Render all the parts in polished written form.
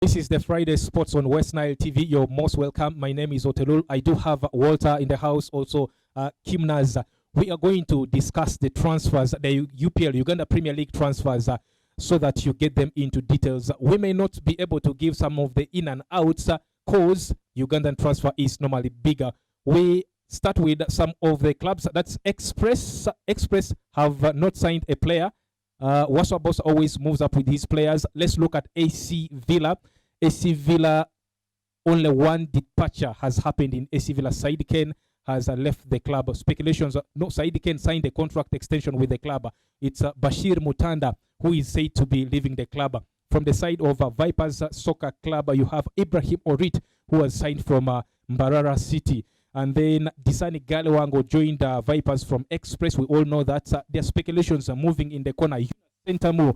This is the Friday Sports on WestNile TV. You're most welcome. My name is Otelul. I do have Walter in the house, also Kimnaz. We are going to discuss the transfers, the UPL, Uganda Premier League transfers, so that you get them into details. We may not be able to give some of the in and outs because Ugandan transfer is normally bigger. We start with some of the clubs. That's Express. Express have not signed a player. Waswa Boss always moves up with his players. Let's look at AC Villa. AC Villa, only one departure has happened in AC Villa. Said Ken has left the club. Speculations, no, Said Ken signed a contract extension with the club. It's Bashir Mutanda who is said to be leaving the club. From the side of Vipers Soccer Club, you have Ibrahim Orit, who was signed from Mbarara City. And then Disani Galewango joined Vipers from Express. We all know that their speculations are moving in the corner. Sentamu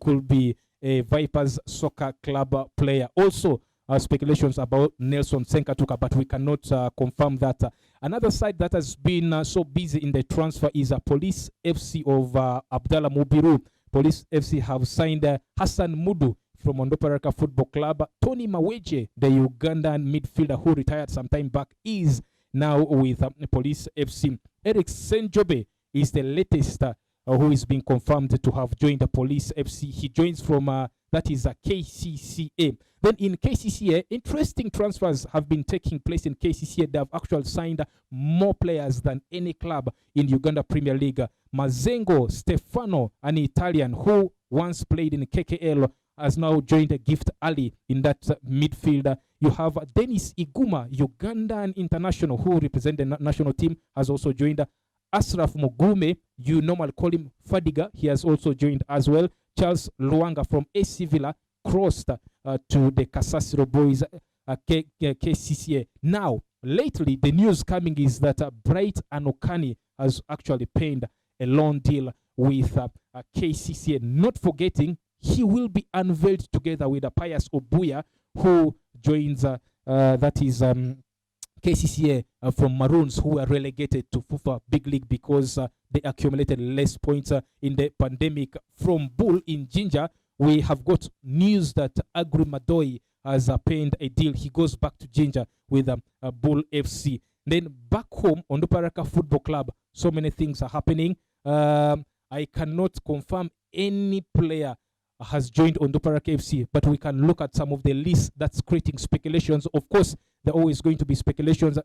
could be a Vipers Soccer Club player. Also, speculations about Nelson Senkatuka, but we cannot confirm that. Another side that has been so busy in the transfer is Police FC of Abdallah Mubiru. Police FC have signed Hassan Mudu from On-Baraka Football Club. Tony Maweje, the Ugandan midfielder who retired some time back, is now with Police FC. Eric Senjobe is the latest who is being confirmed to have joined the Police FC. He joins from, that is KCCA. Then in KCCA, interesting transfers have been taking place in KCCA. They have actually signed more players than any club in Uganda Premier League. Mazengo Stefano, an Italian who once played in KKL, has now joined Gift Ali in that midfield. You have Dennis Iguma, Ugandan international who represent the national team, has also joined. Asraf Mugume, you normally call him Fadiga, he has also joined as well. Charles Luanga from AC Villa crossed to the Kasasiro Boys KCCA. Now, lately, the news coming is that Bright Anokani has actually penned a loan deal with KCCA. Not forgetting, he will be unveiled together with Pius Obuya, who joins, that is KCCA from Maroons, who were relegated to FUFA Big League because they accumulated less points in the pandemic. From Bull in Jinja, we have got news that Agri Madoi has penned a deal. He goes back to Jinja with Bull FC. Then back home on the Paraka Football Club, so many things are happening. I cannot confirm any player has joined On-Baraka FC, but we can look at some of the lists that's creating speculations. Of course, there are always going to be speculations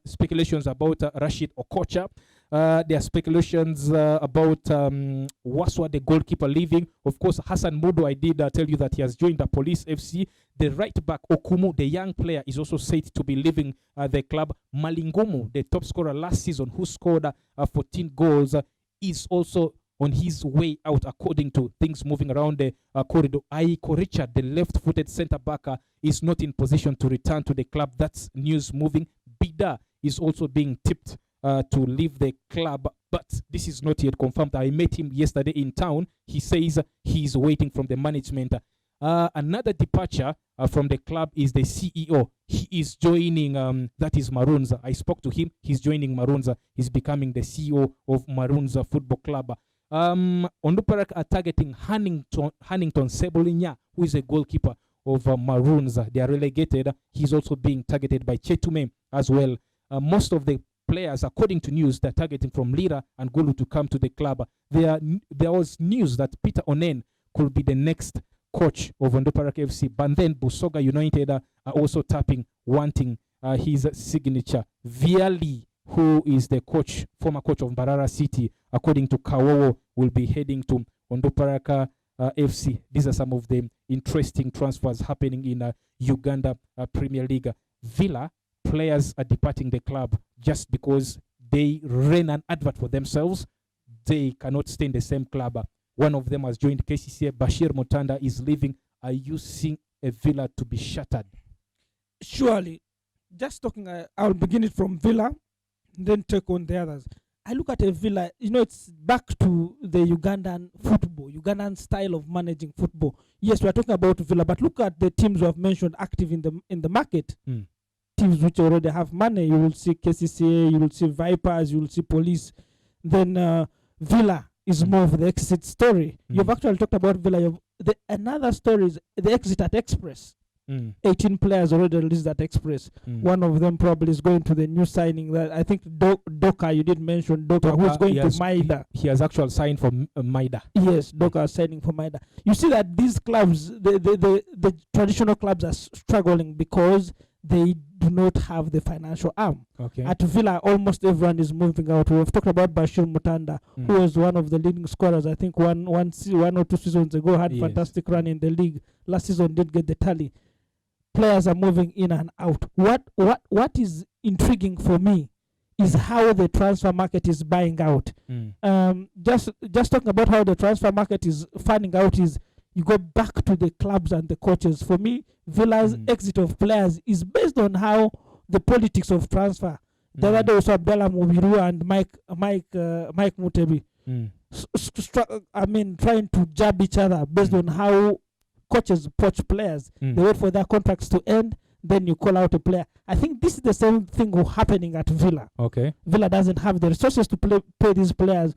about Rashid Okocha. There are speculations about Waswa, the goalkeeper, leaving. Of course, Hassan Mudo, I did tell you that he has joined the Police FC. The right back, Okumu, the young player, is also said to be leaving the club. Malingumu, the top scorer last season, who scored 14 goals, is also on his way out, according to things moving around the corridor. Aiko Richard, the left-footed centre-back, is not in position to return to the club. That's news moving. Bida is also being tipped to leave the club, but this is not yet confirmed. I met him yesterday in town. He says he's waiting from the management. Another departure from the club is the CEO. He is joining, that is Maroons. I spoke to him. He's joining Maroons. He's becoming the CEO of Maroons Football Club. On-Baraka are targeting Hannington Sebolinya, who is a goalkeeper of Maroons. They are relegated. He's also being targeted by Chetume as well. Most of the players, according to news, they're targeting from Lira and Gulu to come to the club. There was news that Peter Onen could be the next coach of On-Baraka FC, but then Busoga United are also wanting his signature. Viali, who is the coach, former coach of Mbarara City, according to Kawowo, will be heading to On-Baraka FC. These are some of the interesting transfers happening in Uganda Premier League. Villa players are departing the club just because they ran an advert for themselves. They cannot stay in the same club. One of them has joined KCCA. Bashir Mutanda is leaving. Are you seeing a Villa to be shattered? Surely. Just talking, I'll begin it from Villa, then take on the others. I look at a Villa, it's back to the Ugandan football, Ugandan style of managing football. Yes, we're talking about Villa, but look at the teams we have mentioned active in the market. Teams which already have money. You will see KCCA, you will see Vipers, you will see Police. Then Villa is more of the exit story. You've actually talked about Villa. Another story is the exit at Express. 18 players already released at Express. One of them probably is going to the new signing. That I think Doka, you did mention Doka, who's going to Maida. He has actually signed for Maida. Yes, Doka is signing for Maida. You see that these clubs, the traditional clubs are struggling because they do not have the financial arm. Okay. At Villa, almost everyone is moving out. We've talked about Bashir Mutanda, who was one of the leading scorers, I think one or two seasons ago, had fantastic run in the league. Last season did get the tally. Players are moving in and out. What is intriguing for me is how the transfer market is buying out. Just talking about how the transfer market is finding out is you go back to the clubs and the coaches. For me, Villa's exit of players is based on how the politics of transfer. The other day also Abdallah Mubiru and Mike Mutebi. Trying to jab each other based on how coaches poach players. They wait for their contracts to end, then you call out a player. I think this is the same thing happening at Villa. Okay. Villa doesn't have the resources to pay these players.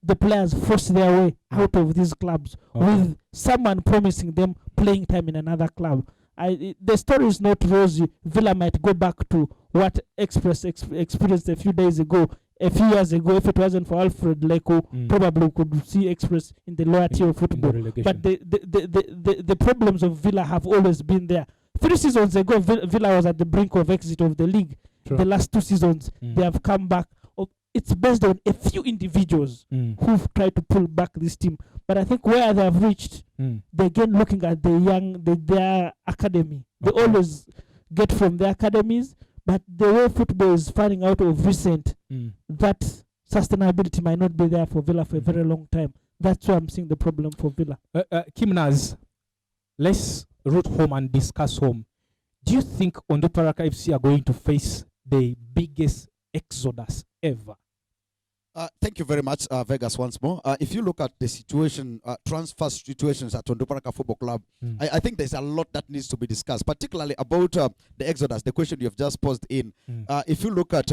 The players force their way out of these clubs with someone promising them playing time in another club. The story is not rosy. Villa might go back to what Express experienced a few years ago. If it wasn't for Alfred Leko, probably could see Express in the lower tier of football. But the problems of Villa have always been there. 3 seasons ago, Villa was at the brink of exit of the league. The last 2 seasons, they have come back. It's based on a few individuals who've tried to pull back this team. But I think where they have reached, they again looking at their academy. They always get from their academies, but the way football is finding out of recent, that sustainability might not be there for Villa for a very long time. That's why I'm seeing the problem for Villa. Kimnaz, let's root home and discuss home. Do you think On-Baraka FC are going to face the biggest exodus ever? Thank you very much, Vegas, once more. If you look at the situation, transfer situations at On-Baraka Football Club, I think there's a lot that needs to be discussed, particularly about the exodus, the question you have just posed in. If you look at,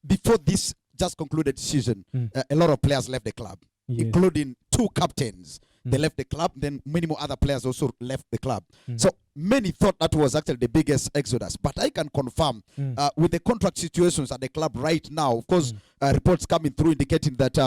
before this just concluded season, a lot of players left the club, including 2 captains. They left the club, then many more other players also left the club. So many thought that was actually the biggest exodus. But I can confirm with the contract situations at the club right now, of course, reports coming through indicating that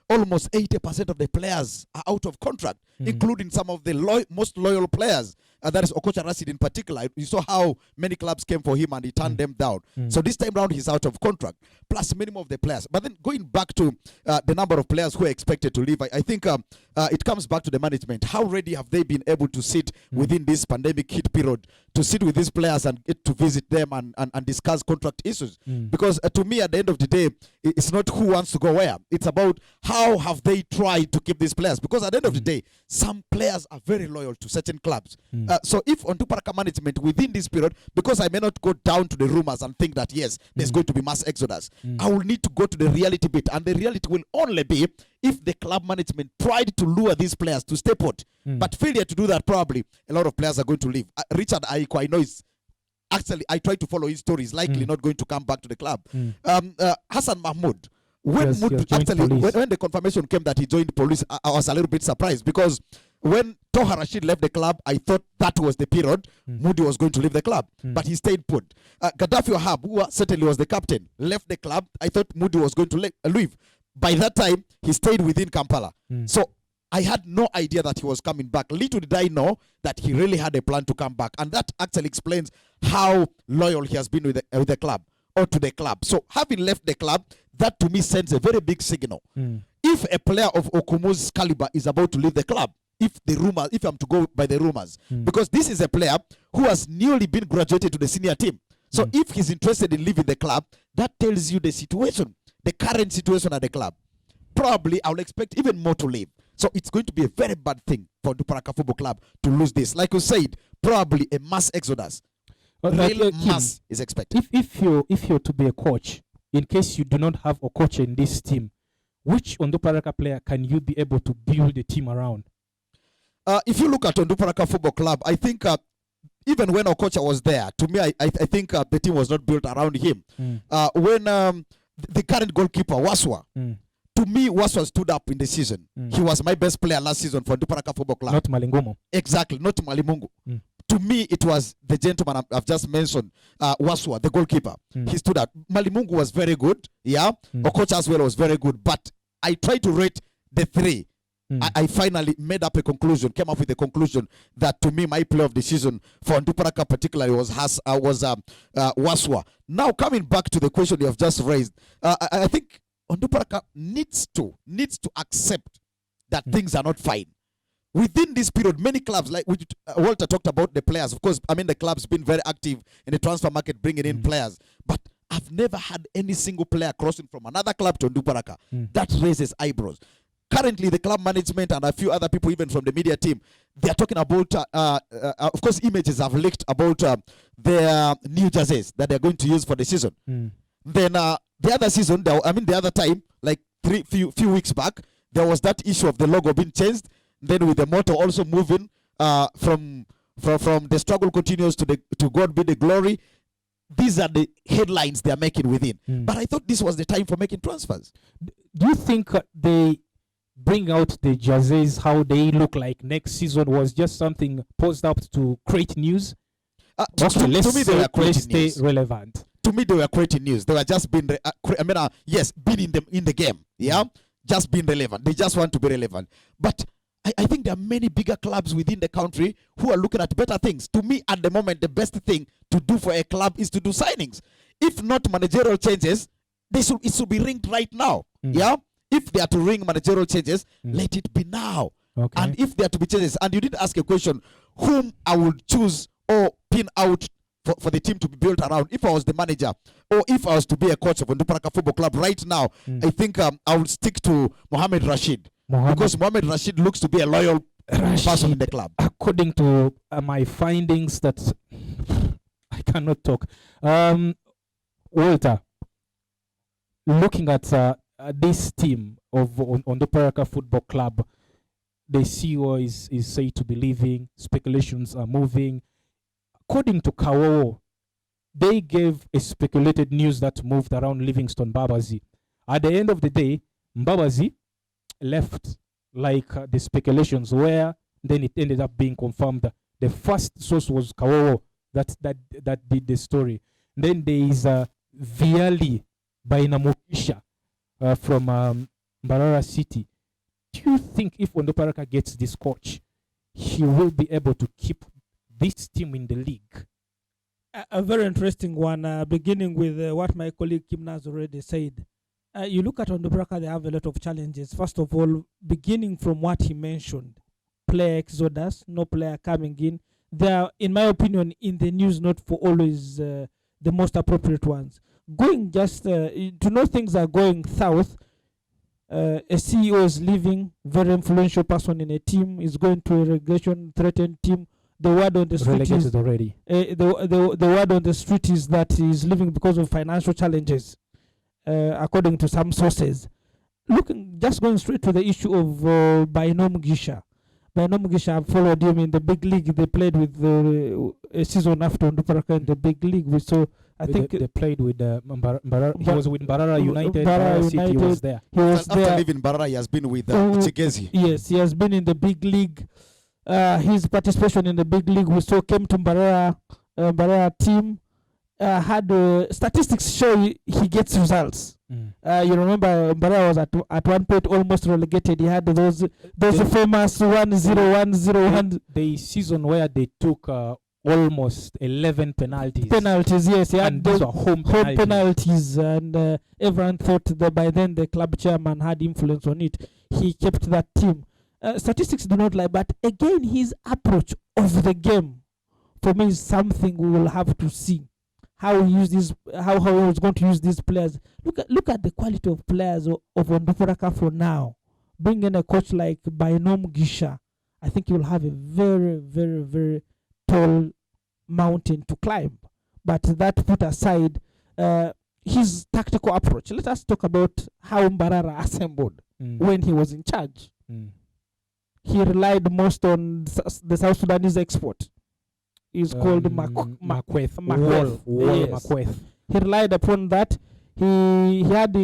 almost 80% of the players are out of contract, including some of the most loyal players. That is Okocha Rashid in particular. You saw how many clubs came for him and he turned them down. So this time round, he's out of contract, plus minimum of the players. But then going back to the number of players who are expected to leave, I think it comes back to the management. How ready have they been able to sit within this pandemic hit period, to sit with these players and get to visit them and discuss contract issues? Because to me, at the end of the day, it's not who wants to go where. It's about how have they tried to keep these players. Because at the end of the day, some players are very loyal to certain clubs. So if On-Baraka management within this period, because I may not go down to the rumors and think that, yes, there's going to be mass exodus, I will need to go to the reality bit. And the reality will only be if the club management tried to lure these players to stay put. But failure to do that, probably a lot of players are going to leave. Richard Aiko, I know is actually, I try to follow his story, is likely not going to come back to the club. Hassan Mahmoud, when the confirmation came that he joined police, I was a little bit surprised, because when Toha Rashid left the club, I thought that was the period Moody was going to leave the club, but he stayed put. Gaddafi Wahab, who certainly was the captain, left the club. I thought Moody was going to leave. By that time, he stayed within Kampala. So I had no idea that he was coming back. Little did I know that he really had a plan to come back. And that actually explains how loyal he has been with the club, or to the club. So having left the club, that to me sends a very big signal. If a player of Okumu's caliber is about to leave the club, if I'm to go by the rumors, because this is a player who has newly been graduated to the senior team. So if he's interested in leaving the club, that tells you the situation, the current situation at the club. Probably I will expect even more to leave. So it's going to be a very bad thing for On-Baraka Football Club to lose this. Like you said, probably a mass exodus. Real mass is expected. If you're to be a coach, in case you do not have a coach in this team, which On-Baraka player can you be able to build a team around? If you look at On-Baraka Football Club, I think even when Okocha was there, to me, I think the team was not built around him. When the current goalkeeper, Waswa, to me, Waswa stood up in the season. He was my best player last season for On-Baraka Football Club. Not Malingumo. Exactly, not Malimungu. To me, it was the gentleman I've just mentioned, Waswa, the goalkeeper. He stood out. Malimungu was very good, yeah. Okocha as well was very good. But I tried to rate the three. I finally made up a conclusion, came up with a conclusion that to me, my player of the season for Onduparaka particularly was Waswa. Now, coming back to the question you have just raised, I think Onduparaka needs to accept that things are not fine. Within this period, many clubs, like Walter talked about the players. Of course, I mean, the club's been very active in the transfer market, bringing in players. But I've never had any single player crossing from another club to Onduparaka. That raises eyebrows. Currently, the club management and a few other people, even from the media team, they are talking about, of course, images have leaked about their new jerseys that they're going to use for the season. Then the other season, the other time, like few weeks back, there was that issue of the logo being changed. Then with the motto also moving from the struggle continues to God be the glory. These are the headlines they are making within. But I thought this was the time for making transfers. Do you think they bring out the jerseys how they look like next season was just something posed up to create news? To me, they were creating news. Relevant. To me, they were creating news. They were just being, yes, being in the game. Yeah, just being relevant. They just want to be relevant. But I think there are many bigger clubs within the country who are looking at better things. To me, at the moment, the best thing to do for a club is to do signings. If not managerial changes, it should be ringed right now. Yeah. If they are to ring managerial changes, let it be now. Okay. And if there are to be changes, and you did ask a question, whom I would choose or pin out for the team to be built around, if I was the manager or if I was to be a coach of Onduparaka Football Club right now, I think I would stick to Mohamed Rashid. Because Mohamed Rashid looks to be a loyal person in the club. According to my findings, that I cannot talk. Walter, looking at this team of Onduparaka Football Club, the CEO is said to be leaving. Speculations are moving. According to Kawo, they gave a speculated news that moved around Livingston Mbabazi. At the end of the day, Mbabazi left like the speculations were, then it ended up being confirmed. The first source was Kawo that did the story. Then there is Viali Bainamokisha from Mbarara City. Do you think if Onduparaka gets this coach, he will be able to keep this team in the league? A very interesting one, beginning with what my colleague Kimna has already said. You look at Onduparaka, they have a lot of challenges. First of all, beginning from what he mentioned, player exodus, no player coming in. They are, in my opinion, in the news not for always the most appropriate ones. Going just to know things are going south, a CEO is leaving, very influential person in a team, is going to a relegation-threatened team. The word on the street relegated is already. The word on the street is that he's leaving because of financial challenges, according to some sources. Just going straight to the issue of Bainom Gisha. Bainom Gisha, I've followed him in the big league. They played with a season after Onduparaka in the big league. I think they played with Mbarara. He was with Mbarara United. Mbarara City, he was there. After leaving Mbarara, he has been with Chigezi. Yes, he has been in the big league. His participation in the big league, we saw, came to Mbarara team. Had statistics show he gets results. You remember Mbarara was at one point almost relegated. He had those famous 1-0-1-0-1. The season where they took almost 11 penalties. Penalties, yes. He and those were home penalties. And everyone thought that by then the club chairman had influence on it. He kept that team. Statistics do not lie, but again, his approach of the game, for me, is something we will have to see. How he used this, how he was going to use these players. Look at the quality of players of Onduparaka for now. Bring in a coach like Bainom Gisha, I think he will have a very, very, very tall mountain to climb. But that put aside, his tactical approach. Let us talk about how Mbarara assembled when he was in charge. He relied most on the South Sudanese export. Is called Makweth. Yes. He relied upon that. He had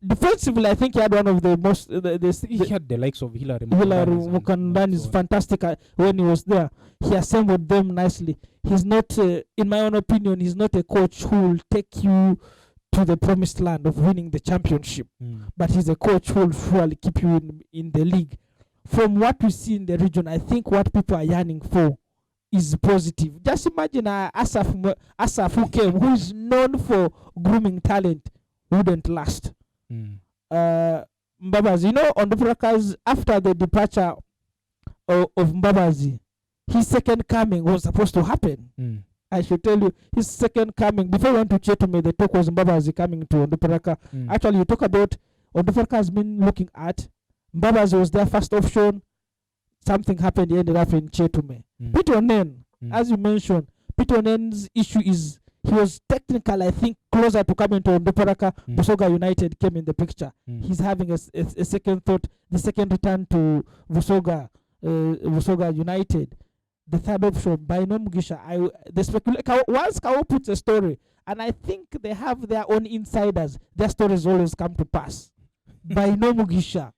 defensively, I think he had one of the most. He had the likes of Hilary Mukandani is fantastic when he was there. He assembled them nicely. He's not, in my own opinion, he's not a coach who will take you to the promised land of winning the championship. But he's a coach who will surely keep you in the league. From what we see in the region, I think what people are yearning for is positive. Just imagine Asaf who came, who is known for grooming talent, wouldn't last. Mbabazi, On-Baraka's, after the departure of Mbabazi, his second coming was supposed to happen. I should tell you, his second coming, before we went to Chetume, the talk was Mbabazi coming to On-Baraka. Actually, you talk about On-Baraka has been looking at, Mbabazi was their first option. Something happened, he ended up in Chetume. Peter Onen, as you mentioned, Peter Onen's issue is he was technical, I think, closer to coming to On-Baraka. Busoga United came in the picture. He's having a second thought, the second return to Busoga United. The third option, Baino Mugisha. The once Kao puts a story, and I think they have their own insiders, their stories always come to pass. Baino Mugisha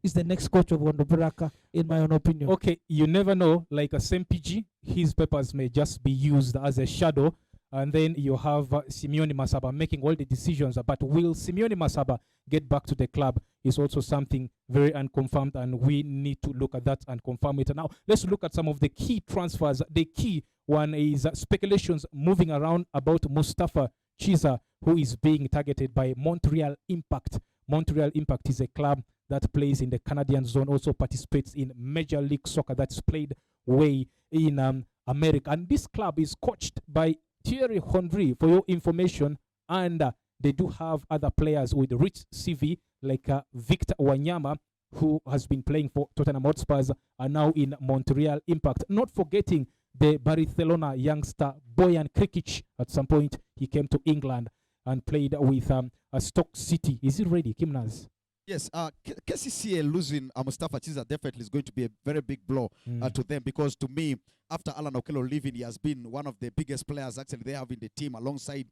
is the next coach of On-Baraka, in my own opinion. Okay, you never know. Like a SMPG, his papers may just be used as a shadow. And then you have Simeone Masaba making all the decisions. But will Simeone Masaba get back to the club is also something very unconfirmed, and we need to look at that and confirm it. Now, let's look at some of the key transfers. The key one is speculations moving around about Mustafa Chiza, who is being targeted by Montreal Impact. Montreal Impact is a club that plays in the Canadian zone, also participates in Major League Soccer that's played way in America. And this club is coached by Thierry Henry, for your information, and they do have other players with rich CV like Victor Wanyama, who has been playing for Tottenham Hotspurs, are now in Montreal Impact. Not forgetting the Barcelona youngster Bojan Krikic. At some point, he came to England and played with Stoke City. Is he ready, Kimnaz? Yes, KCCA losing Mustafa Chiza definitely is going to be a very big blow to them, because to me, after Alan Okello leaving, he has been one of the biggest players actually they have in the team alongside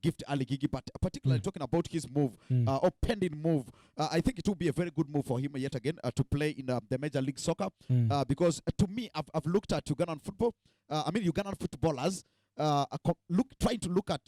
Gift Ali Gigi. But particularly talking about his move, or pending move, I think it will be a very good move for him yet again to play in the Major League Soccer. Because to me, I've looked at Ugandan football, Ugandan footballers, trying to look at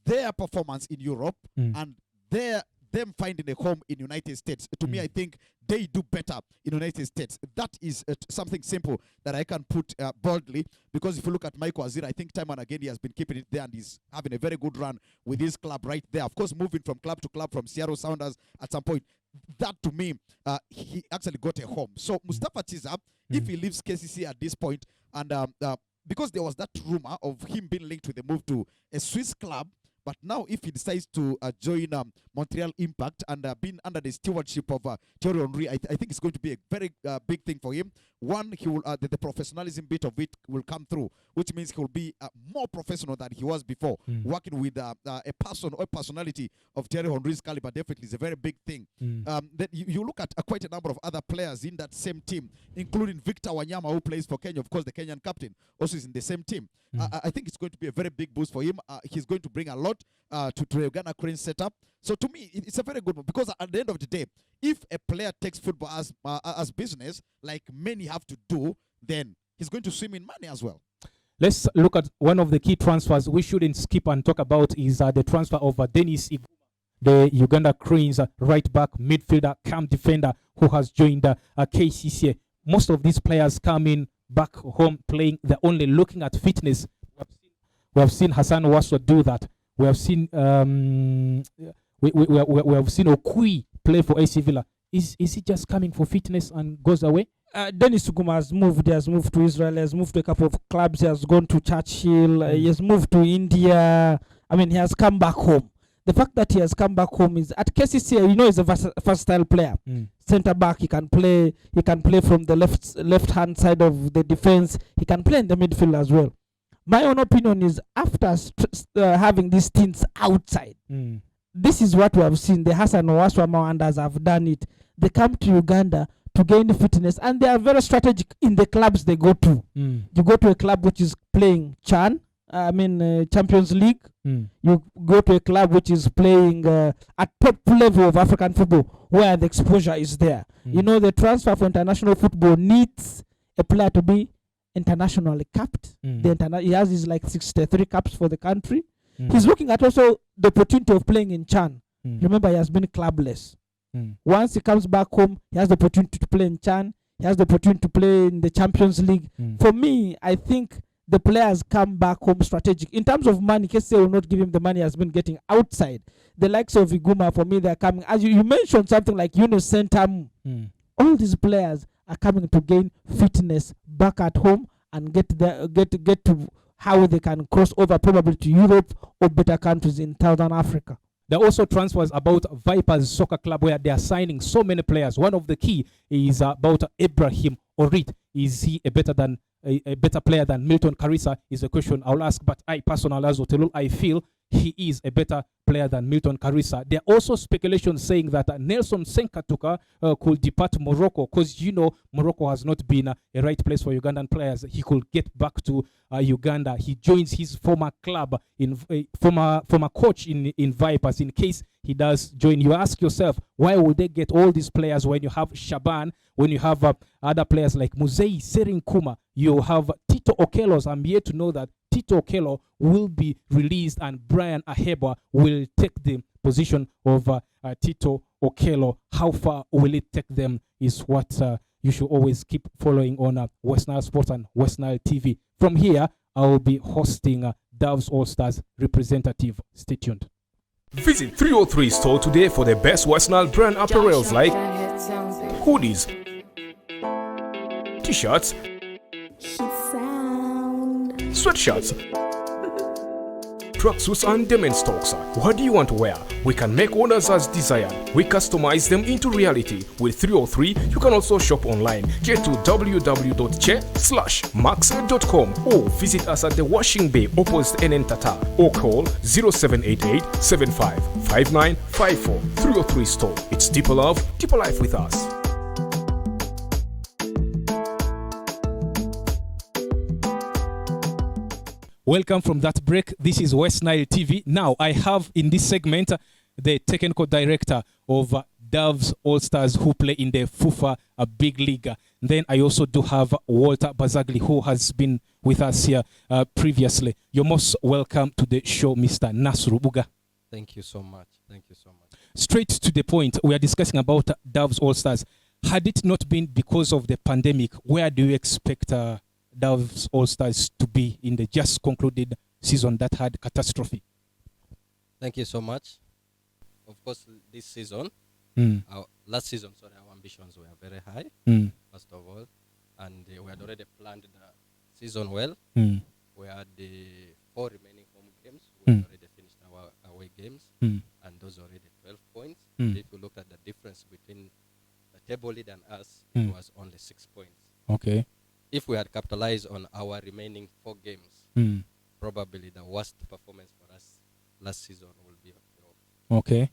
their performance in Europe and them finding a home in United States. To me, I think they do better in United States. That is something simple that I can put boldly, because if you look at Michael Azira, I think time and again he has been keeping it there and he's having a very good run with his club right there. Of course, moving from club to club, from Seattle Sounders at some point, that to me, he actually got a home. So Mustafa Chiza, if he leaves KCC at this point, and because there was that rumor of him being linked with a move to a Swiss club, but now, if he decides to join Montreal Impact and being under the stewardship of Thierry Henry, I think it's going to be a very big thing for him. One, he will the professionalism bit of it will come through, which means he will be more professional than he was before. Working with a person or personality of Thierry Henry's caliber definitely is a very big thing. Then you look at quite a number of other players in that same team, including Victor Wanyama, who plays for Kenya. Of course, the Kenyan captain also is in the same team. I think it's going to be a very big boost for him. He's going to bring a lot to the Uganda Crane setup. So to me, it's a very good one, because at the end of the day, if a player takes football as business, like many have to do, then he's going to swim in money as well. Let's look at one of the key transfers we shouldn't skip and talk about is the transfer of Dennis Iguma, the Uganda Cranes right back, midfielder, camp defender, who has joined KCCA. Most of these players coming back home playing, they're only looking at fitness. We have seen Hassan Waswa do that. We have seen we have seen Okui play for AC Villa. Is he just coming for fitness and goes away? Dennis Iguma has moved. He has moved to Israel. He has moved to a couple of clubs. He has gone to Churchill. He has moved to India. I mean, he has come back home. The fact that he has come back home is at KCCA, he's a versatile player. Centre back, he can play. He can play from the left hand side of the defense. He can play in the midfield as well. My own opinion is after having these stints outside, this is what we have seen. The Hassan Waswa Mawanders have done it. They come to Uganda to gain fitness, and they are very strategic in the clubs they go to. You go to a club which is playing Chan, Champions League. You go to a club which is playing at top level of African football, where the exposure is there. The transfer for international football needs a player to be internationally capped. He has his 63 caps for the country. He's looking at also the opportunity of playing in Chan. Remember, he has been clubless. Once he comes back home, he has the opportunity to play in Chan. He has the opportunity to play in the Champions League. For me, I think the players come back home strategic. In terms of money, Kese will not give him the money he has been getting outside. The likes of Iguma, for me, they're coming. As you mentioned something like Yunus Sentamu. All these players are coming to gain fitness back at home and get to how they can cross over probably to Europe or better countries in Southern Africa. There are also transfers about Vipers Soccer Club where they are signing so many players. One of the key is about Ibrahim Orit. Is he a better player than Milton Carissa? Is a question I'll ask. But I personally, as Otelul, I feel he is a better player than Milton Carissa. There are also speculations saying that Nelson Senkatuka could depart Morocco because Morocco has not been a right place for Ugandan players. He could get back to Uganda. He joins his former club in former coach in Vipers. In case he does join, you ask yourself, why would they get all these players when you have Shaban, when you have other players like Muzei Serinkuma, you have Tito Okelos? I'm here to know that Tito Okelo will be released and Brian Aheba will take the position of Tito Okelo. How far will it take them is what you should always keep following on WestNile Sports and WestNile TV. From here, I will be hosting Doves All-Stars representative. Stay tuned. Visit 303 store today for the best WestNile brand apparels like hoodies, t-shirts, sweatshirts, tracksuits and denim stocks. What do you want to wear? We can make orders as desired. We customize them into reality. With 303, you can also shop online. Get to www.che/max.com or visit us at the Washing Bay opposite NN Tata or call 0788 75 5954. 303 store. It's deeper love, deeper life with us. Welcome from that break. This is WestNile TV. Now, I have in this segment the technical director of Doves All-Stars who play in the FUFA Big League. Then I also do have Walter Bazagli who has been with us here previously. You're most welcome to the show, Mr. Nasru Buga. Thank you so much. Thank you so much. Straight to the point, we are discussing about Doves All-Stars. Had it not been because of the pandemic, where do you expect Doves All-Stars to be in the just concluded season that had catastrophe? Thank you so much. Of course, this season, last season, our ambitions were very high, first of all, and we had already planned the season well. We had the 4 remaining home games. We had already finished our away games, and those already 12 points. If you look at the difference between the table lead and us, it was only 6 points. Okay. If we had capitalized on our remaining 4 games, probably the worst performance for us last season will be off. Okay. Yes.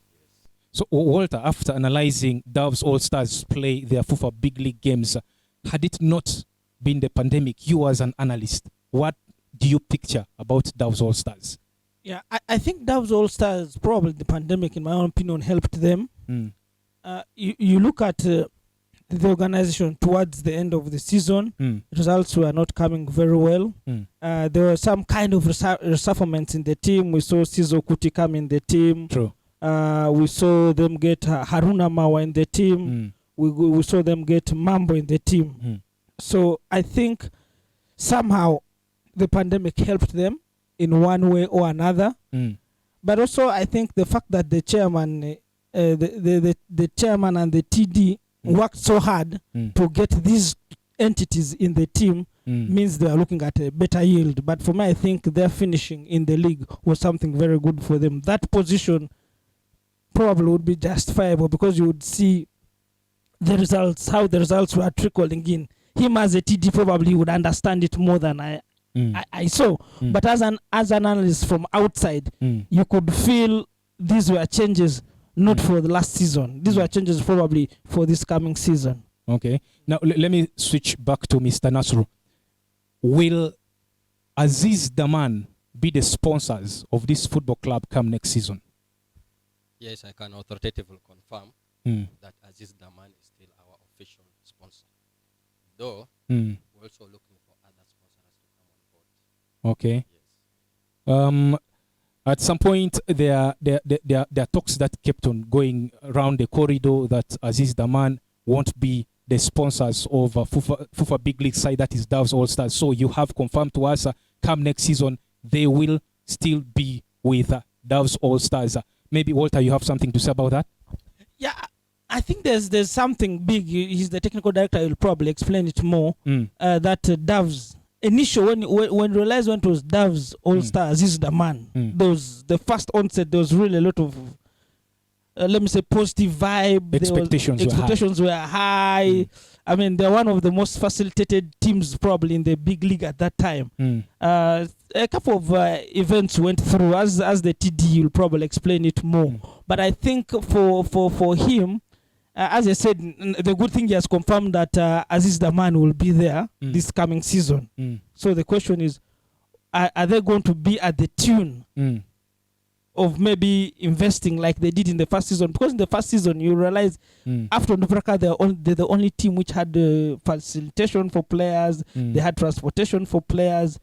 So, Walter, after analyzing Doves All-Stars play their FUFA Big League games, had it not been the pandemic, you as an analyst, what do you picture about Doves All-Stars? Yeah, I think Doves All-Stars, probably the pandemic, in my own opinion, helped them. You look at the organization towards the end of the season, results were not coming very well. There were some kind of reshufflements in the team. We saw Sizo Kuti come in the team. True. We saw them get Haruna Mawa in the team. We saw them get Mambo in the team. So I think somehow the pandemic helped them in one way or another. But also I think the fact that the chairman, the chairman and the TD worked so hard to get these entities in the team means they are looking at a better yield. But for me, I think their finishing in the league was something very good for them. That position probably would be justifiable because you would see the results, how the results were trickling in. Him as a TD probably would understand it more than I saw. But as an analyst from outside, you could feel these were changes not for the last season. These were changes probably for this coming season. Okay. Now, let me switch back to Mr. Nasru. Will Aziz Daman be the sponsors of this football club come next season? Yes, I can authoritatively confirm that Aziz Daman is still our official sponsor. Though, we're also looking for other sponsors to come on board. Okay. Yes. At some point, there are talks that kept on going around the corridor that Aziz Daman won't be the sponsors of FUFA Big League side, that is Doves All Stars. So you have confirmed to us, come next season, they will still be with Doves All Stars. Maybe, Walter, you have something to say about that? Yeah, I think there's something big. He's the technical director. He'll probably explain it more. That Doves initial when realized when it was Doves All Stars, is the man. The first onset, there was really a lot of let me say positive vibe. Expectations were high. I mean, they're one of the most facilitated teams probably in the big league at that time. A couple of events went through, as the TD will probably explain it more. But I think for him, as I said, the good thing he has confirmed that Aziz Daman will be there this coming season. So the question is, are they going to be at the tune of maybe investing like they did in the first season? Because in the first season, you realize after On-Baraka, they're the only team which had facilitation for players. They had transportation for players.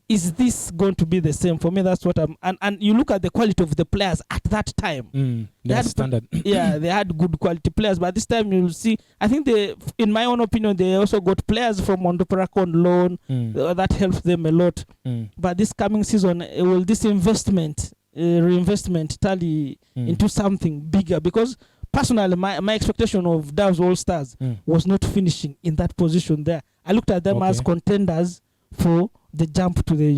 Is this going to be the same? For me, that's what and you look at the quality of the players at that time. They had standard. Yeah, they had good quality players, but this time you'll see, I think in my own opinion, they also got players from On-Baraka on loan. That helps them a lot. But this coming season, will this reinvestment tally into something bigger? Because personally, my expectation of Doves All Stars was not finishing in that position there. I looked at them as contenders for the jump to the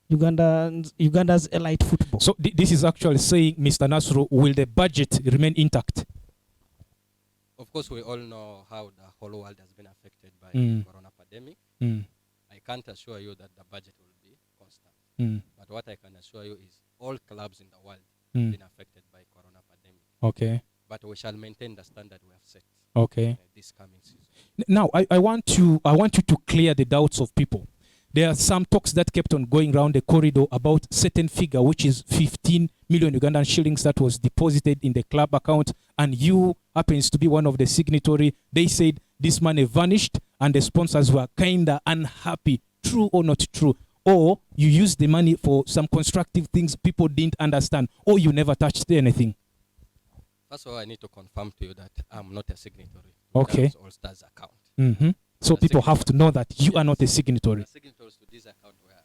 Uganda's elite football. So this is actually saying, Mr. Nasru, will the budget remain intact? Of course, we all know how the whole world has been affected by the corona pandemic. I can't assure you that the budget will be constant. But what I can assure you is all clubs in the world have been affected by corona pandemic. Okay. But we shall maintain the standard we have set. Okay. This coming season. Now, I want you to clear the doubts of people. There are some talks that kept on going around the corridor about certain figure, which is 15 million Ugandan shillings that was deposited in the club account, and you happens to be one of the signatory. They said this money vanished and the sponsors were kinda unhappy. True or not true? Or you used the money for some constructive things people didn't understand, or you never touched anything? First of all, I need to confirm to you that I'm not a signatory. Okay. All Stars account. So people have to know that you are not a signatory. The signatories to this account were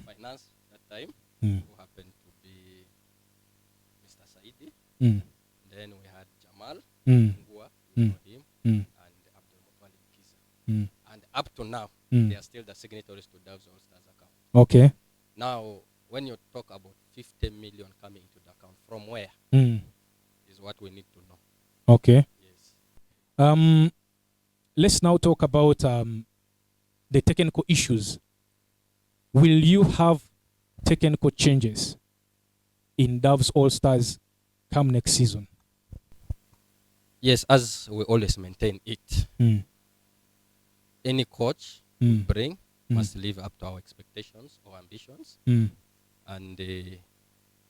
finance that time, who happened to be Mr. Saidi. Then we had Jamal, Ngua, you know him, and Abdul Muttalib Kisa. And up to now, they are still the signatories to Doves All Stars account. Okay. Now, when you talk about 50 million coming into the account, from where is what we need to know. Okay. Yes. Let's now talk about the technical issues. Will you have technical changes in Doves All Stars come next season? Yes, as we always maintain it. Any coach we bring must live up to our expectations or ambitions. And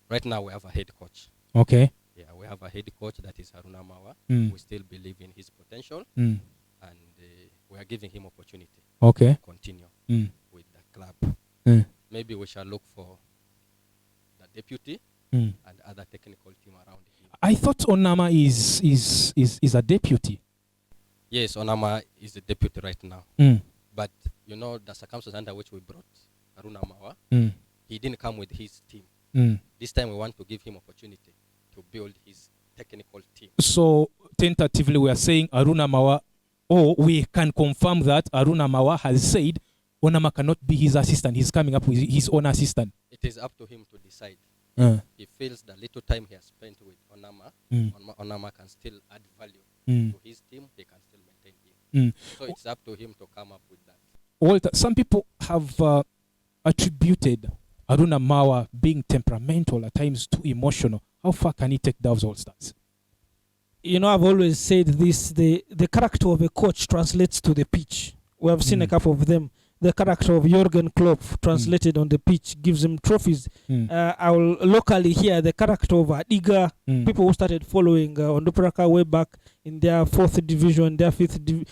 right now we have a head coach. Okay. Yeah, we have a head coach that is Haruna Mawa. We still believe in his potential, and we are giving him opportunity. Okay. To continue with the club. Maybe we shall look for the deputy and other technical team around him. I thought Onama is a deputy. Yes, Onama is the deputy right now. But you know the circumstances under which we brought Haruna Mawa, he didn't come with his team. This time we want to give him opportunity to build his technical team. So tentatively we are saying Haruna Mawa, or we can confirm that Haruna Mawa has said Onama cannot be his assistant. He's coming up with his own assistant. It is up to him to decide. He feels the little time he has spent with Onama, Onama can still add value to his team. He can still maintain him. So it's up to him to come up with that. Walter, some people have attributed Haruna Mawa being temperamental, at times too emotional. How far can he take Doves All Stars? You know, I've always said this, the character of a coach translates to the pitch. We have seen a couple of them. the character of Jurgen Klopp translated on the pitch gives him trophies. I'll locally here the character of Adiga, people who started following On-Baraka way back in their 4th division, their 5th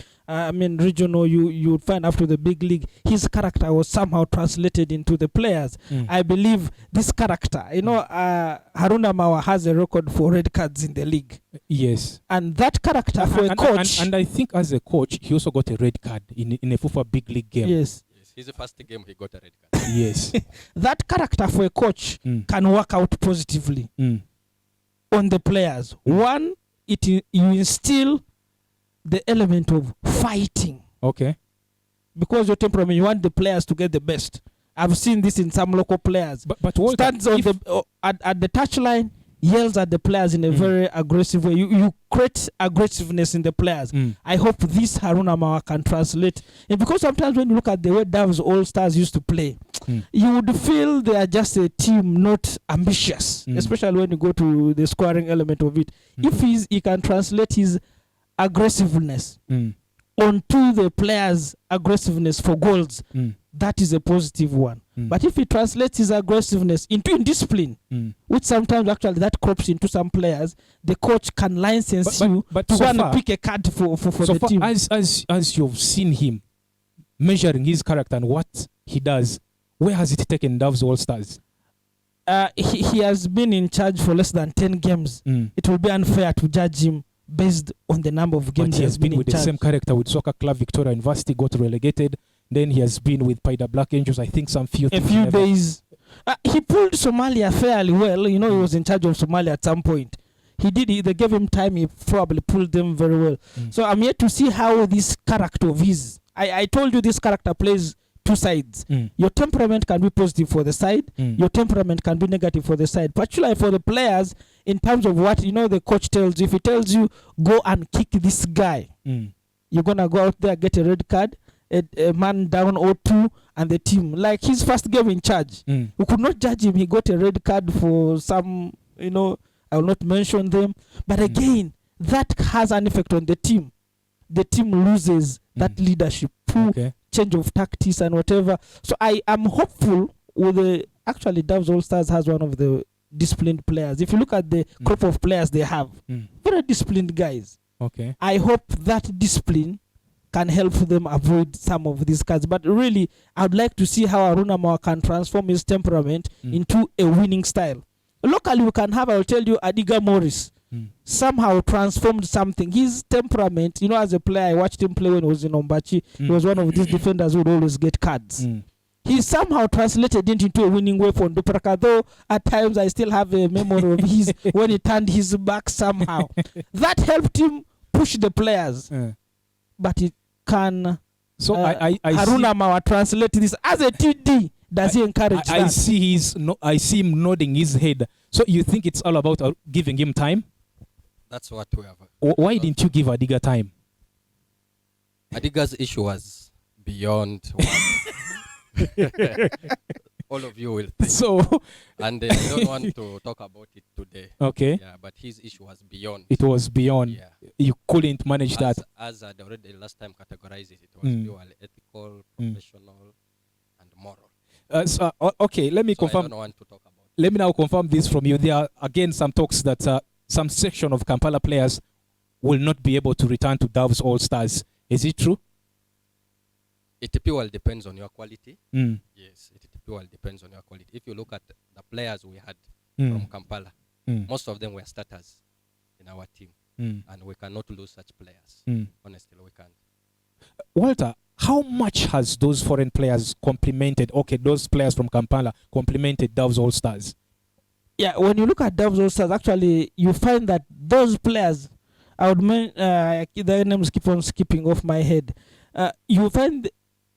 regional, you would find after the big league, his character was somehow translated into the players. I believe this character, Haruna Mawa has a record for red cards in the league. Yes. And that character for a coach. And I think as a coach, he also got a red card in a FIFA big league game. Yes. His first game, he got a red card. Yes. That character for a coach can work out positively on the players. One, you instill the element of fighting. Okay. Because your temperament, you want the players to get the best. I've seen this in some local players. But Walter, stands on at the touchline, yells at the players in a very aggressive way. You create aggressiveness in the players. I hope this Haruna Mawa can translate. And because sometimes when you look at the way Doves All-Stars used to play, you would feel they are just a team not ambitious, especially when you go to the scoring element of it. If he can translate his aggressiveness onto the players' aggressiveness for goals, that is a positive one. But if he translates his aggressiveness into indiscipline, which sometimes actually that crops into some players, the coach can license you to go and pick a card for the team. As you've seen him measuring his character and what he does, where has it taken Doves All-Stars? He has been in charge for less than 10 games. It will be unfair to judge him based on the number of games he has been with the same character with Soccer Club Victoria University, got relegated. Then he has been with Paida Black Angels, I think a few days. He pulled Somalia fairly well. He was in charge of Somalia at some point. They gave him time, he probably pulled them very well. So I'm yet to see how this character of his, I told you this character plays two sides. Your temperament can be positive for the side, your temperament can be negative for the side, particularly for the players in terms of what the coach tells you. If he tells you go and kick this guy, you're gonna go out there, get a red card, a man down 0-2, and the team, like his first game in charge, we could not judge him. He got a red card for some, I will not mention them, but again, that has an effect on the team. The team loses that leadership through change of tactics and whatever. So I am hopeful with actually Doves All-Stars has one of the disciplined players. If you look at the crop of players they have, very disciplined guys. Okay. I hope that discipline can help them avoid some of these cards. But really, I would like to see how Haruna Mawa can transform his temperament into a winning style. Locally, we can have, I will tell you, Adiga Morris somehow transformed something. His temperament, as a player, I watched him play when he was in Ombachi. He was one of these defenders who would always get cards. He somehow translated it into a winning way for On-Baraka, though at times I still have a memory of his when he turned his back somehow. That helped him push the players. But it can Haruna Mawa translate this as a TD. Does he encourage that? I see him nodding his head. So you think it's all about giving him time? That's what we have. Why didn't you give Adiga time? Adiga's issue was beyond all of you will think. So, and I don't want to talk about it today. Okay. Yeah, but his issue was beyond. It was beyond. Yeah. You couldn't manage that. As I already last time categorized it, it was purely ethical, professional, and moral. Okay, let me confirm. I don't want to talk about it. Let me now confirm this from you. There are again some talks that some section of Kampala players will not be able to return to Doves All-Stars. Is it true? It purely depends on your quality. Yes, it purely depends on your quality. If you look at the players we had from Kampala, most of them were starters in our team. And we cannot lose such players. Honestly, we can't. Walter, how much has those foreign players those players from Kampala complemented Doves All-Stars? Yeah, when you look at Doves All-Stars, actually, you find that those players, their names keep on skipping off my head. You find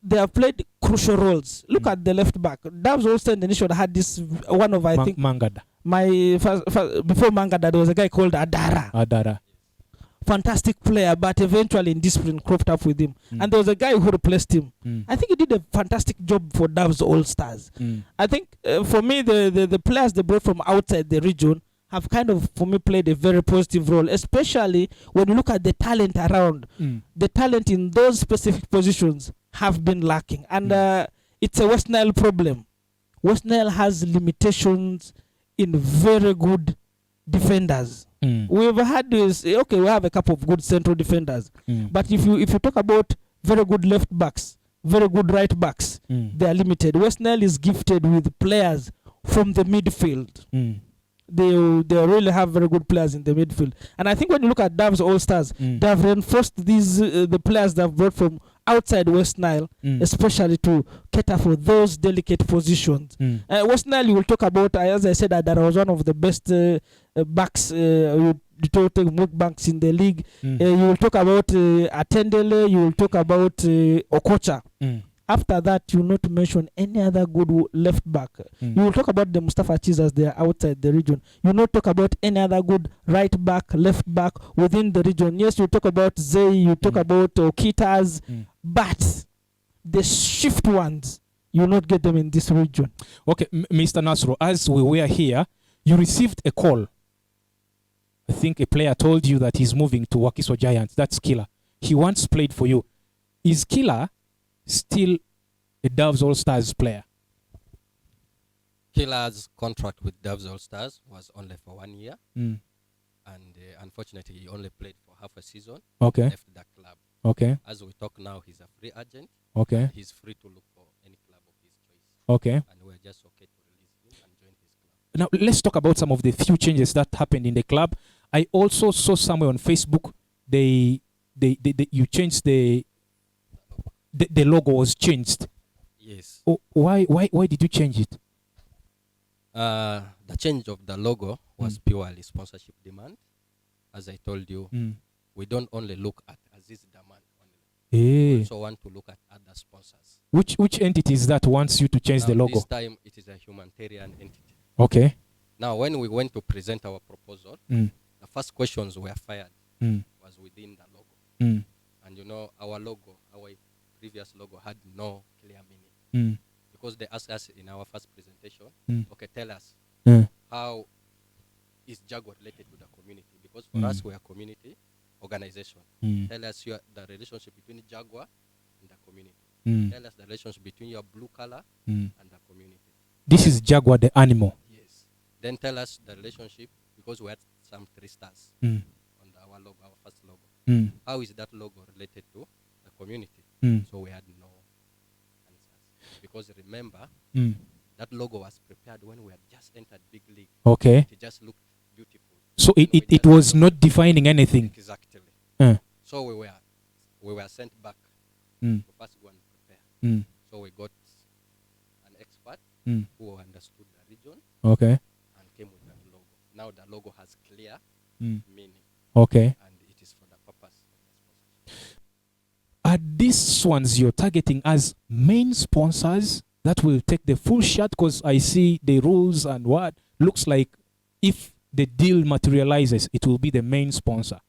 they have played crucial roles. Look at the left back. Doves All-Stars initially had this one of, I think, Mangada. Before Mangada, there was a guy called Adara. Fantastic player, but eventually indiscipline cropped up with him. And there was a guy who replaced him. I think he did a fantastic job for Doves All-Stars. I think for me, the players they brought from outside the region have kind of, for me, played a very positive role, especially when you look at the talent around. The talent in those specific positions have been lacking. And it's a West Nile problem. West Nile has limitations in very good defenders. We've had this, okay, we have a couple of good central defenders. But if you talk about very good left backs, very good right backs, they are limited. West Nile is gifted with players from the midfield. They really have very good players in the midfield. And I think when you look at Dav's All-Stars, they have reinforced these the players they have brought from outside West Nile, especially to cater for those delicate positions. West Nile, you will talk about, as I said, that was one of the best backs, total banks in the league. You will talk about Atendele, you will talk about Okocha. After that, you will not mention any other good left back. You will talk about the Mustafa Chizas, they are outside the region. You will not talk about any other good right back, left back within the region. Yes, you talk about Zay, you talk about Okitas, but the shift ones, you will not get them in this region. Okay, Mr. Nasro, as we were here, you received a call. I think a player told you that he's moving to Wakiso Giants. That's Killer. He once played for you. Is Killer still a Doves All-Stars player? Killer's contract with Doves All-Stars was only for 1 year. And unfortunately, he only played for half a season. Okay. Left the club. Okay. As we talk now, he's a free agent. Okay. He's free to look for any club of his choice. Okay. And we're just okay to release him and join his club. Now, let's talk about some of the few changes that happened in the club. I also saw somewhere on Facebook, you changed the logo was changed. Yes. Oh, why did you change it? The change of the logo was purely sponsorship demand. As I told you, we don't only look at Aziz Daman only. We also want to look at other sponsors. Which entity is that wants you to change the logo? This time it is a humanitarian entity. Okay. Now, when we went to present our proposal, the first questions were fired was within the logo. And you know, our logo, our previous logo had no clear meaning. Because they asked us in our first presentation, okay, tell us how is Jaguar related to the community? Because for us, we are a community organization. Tell us the relationship between Jaguar and the community. Tell us the relationship between your blue color and the community. This is Jaguar, the animal. Yes. Then tell us the relationship, because we had some 3 stars on our logo, our first logo. How is that logo related to the community? So we had no answers. Because remember, that logo was prepared when we had just entered big league. Okay. It just looked beautiful. So it was not defining anything. Exactly. So we were sent back to first go and prepare. So we got an expert who understood the region. Okay. And came with that logo. Now the logo has clear meaning. Okay. And it is for the purpose of the sponsorship. Are these ones you're targeting as main sponsors that will take the full shot? Because I see the rules and what looks like if the deal materializes, it will be the main sponsor.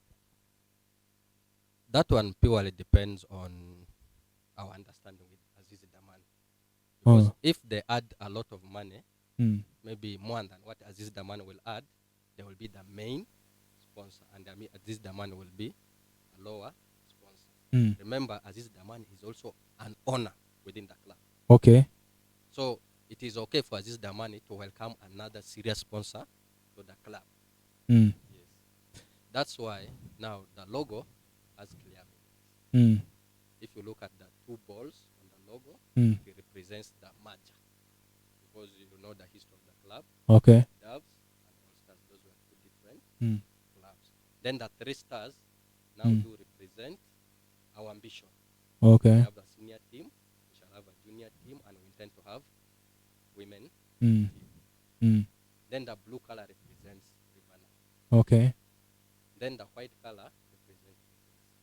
That one purely depends on our understanding with Aziz Daman. Because if they add a lot of money, maybe more than what Aziz Daman will add, they will be the main sponsor. And Aziz Daman will be a lower sponsor. Remember, Aziz Daman is also an owner within the club. Okay. So it is okay for Aziz Damani to welcome another serious sponsor to the club. Yes. That's why now the logo has clear meanings. If you look at the 2 balls on the logo, it represents the merger. Because you know the history of the club. Okay. Doves and All-Stars, those were 2 different clubs. Then the 3 stars now do represent our ambition. Okay. We have a senior team, we shall have a junior team, and we intend to have women team. Then the blue color represents Rivana. Okay. Then the white color represents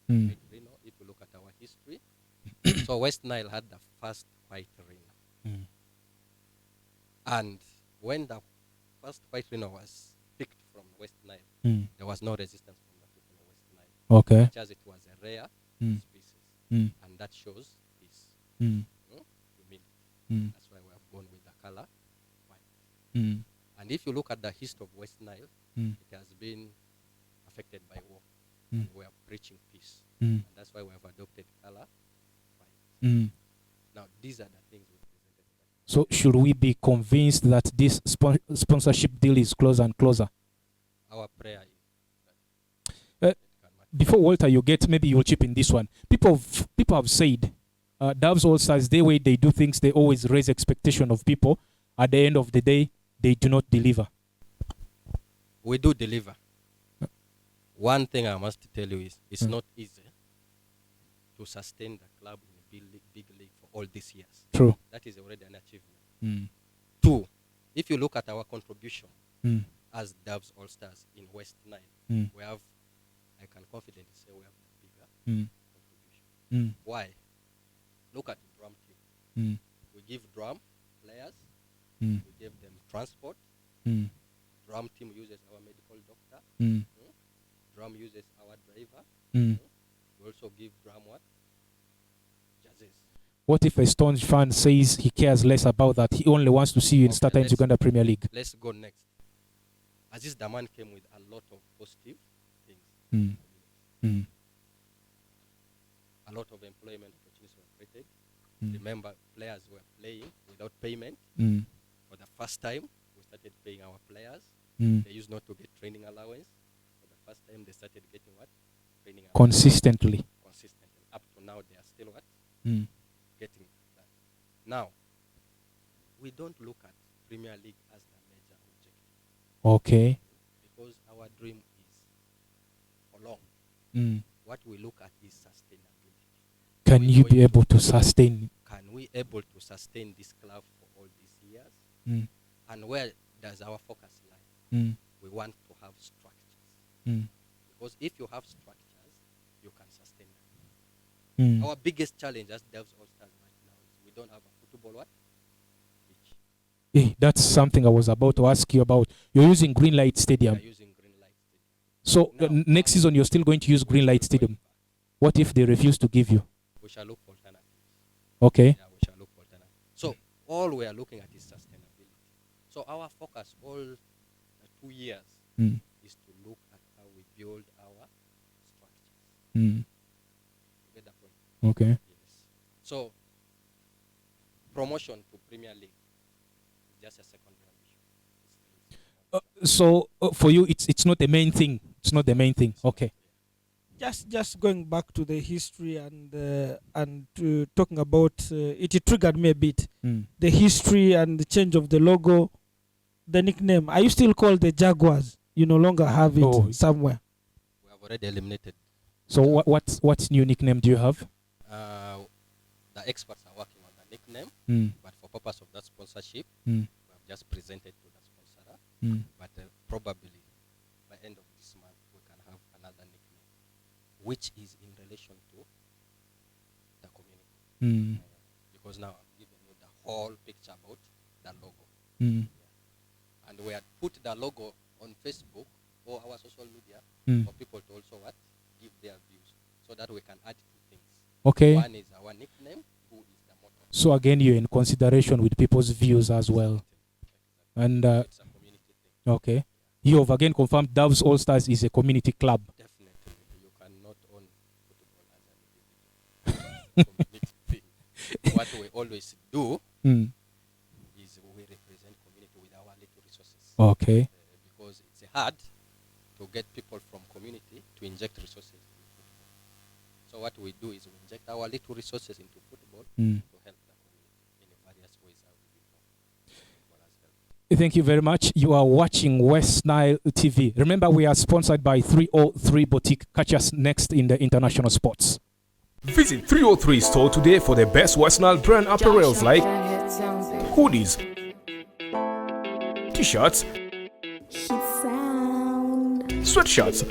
white rhino. If you look at our history, so West Nile had the first white rhino. And when the first white rhino was picked from West Nile, there was no resistance from the people of West Nile. Okay. Because it was a rare species. And that shows his humility. That's why we have gone with the color white. And if you look at the history of West Nile, it has been affected by war. And we are preaching peace. And that's why we have adopted color white. Now, these are the things we presented. So should we be convinced that this sponsorship deal is closer and closer? Our prayer is Before Walter, you get, maybe you'll chip in this one. People have said, Doves All Stars, the way they do things, they always raise expectation of people. At the end of the day, they do not deliver. we do deliver. One thing I must tell you is it's not easy to sustain the club in a big league for all these years. True. That is already an achievement. Two, if you look at our contribution as Doves All Stars in West Nile, we have, I can confidently say we have bigger contribution. Why? Look at the drum team. We give drum players, we give them transport. Drum team uses our medical doctor. Drum uses our driver. We also give drum what? Jerseys. What if a Stones fan says he cares less about that? He only wants to see you in Star Times Uganda Premier League. Let's go next. Aziz Daman came with a lot of positive things. A lot of employment opportunities were created. Remember, players were playing without payment. For the first time, we started paying our players. They used not to get training allowance. For the first time, they started getting what? Training allowance. Consistently. Up to now, they are still what? Getting that. Now, we don't look at Premier League as the major objective. Okay. Because our dream is for long. What we look at is sustainability. Can you be able to sustain? Can we able to sustain this club for all these years? And where does our focus lie? We want to have structures. Because if you have structures, you can sustain them. Our biggest challenge as Doves All Stars right now is we don't have a football what? Pitch. That's something I was about to ask you about. You're using Greenlight Stadium. We are using Greenlight Stadium. So Now, next season, you're still going to use Greenlight Stadium. What if they refuse to give you? We shall look for alternatives. Okay. Yeah, we shall look for alternatives. So all we are looking at is sustainability. So our focus all the 2 years is to look at how we build our structures. You get the point? Okay. Yes. So promotion to Premier League is just a secondary ambition. So for you, it's not the main thing. It's not the main thing. Okay. Just going back to the history and talking about it triggered me a bit. The history and the change of the logo, the nickname. Are you still called the Jaguars? You no longer have it somewhere. We have already eliminated. So what new nickname do you have? The experts are working on the nickname, but for purpose of that sponsorship, we have just presented to the sponsor. But probably by end of this month, we can have another nickname, which is in relation to the community. Because now I'm giving you the whole picture about the logo. And we had put the logo on Facebook or our social media for people to also what? Give their views so that we can add two things. Okay. One is our nickname, who is the motto. So again, you're in consideration with people's views as well. And It's a community thing. okay. You have again confirmed Doves All Stars is a community club. Definitely. You cannot own football as an community thing. What we always do is we represent community with our little resources. Okay. Because it's hard to get people from community to inject resources in football. So what we do is we inject our little resources into football to help the community in various ways. How we do football as well. Thank you very much. You are watching WestNile TV. Remember, we are sponsored by 303 Boutique. Catch us next in the international sports. Visit 303 store today for the best WestNile brand apparels like hoodies, t-shirts, sweatshirts,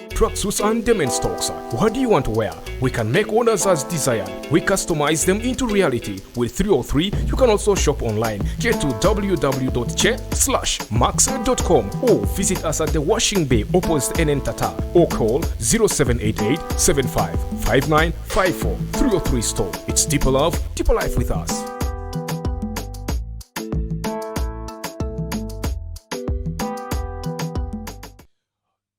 tracksuits and denim stocks. What do you want to wear? We can make orders as desired. We customize them into reality. With 303, you can also shop online. Get to www.che/max.com or visit us at the Washing Bay opposite NN Tata or call 0788 75 5954. 303 store. It's deeper love, deeper life with us.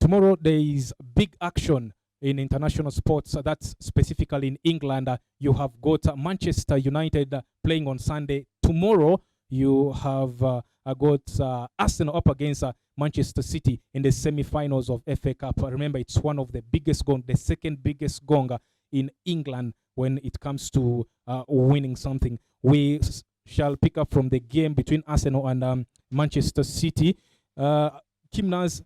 Tomorrow there is big action in international sports, that's specifically in England. You have got Manchester United playing on Sunday. Tomorrow, you have got Arsenal up against Manchester City in the semi-finals of FA Cup. Remember, it's one of the biggest gong, the second biggest gong in England when it comes to winning something. We shall pick up from the game between Arsenal and Manchester City. Kimnas,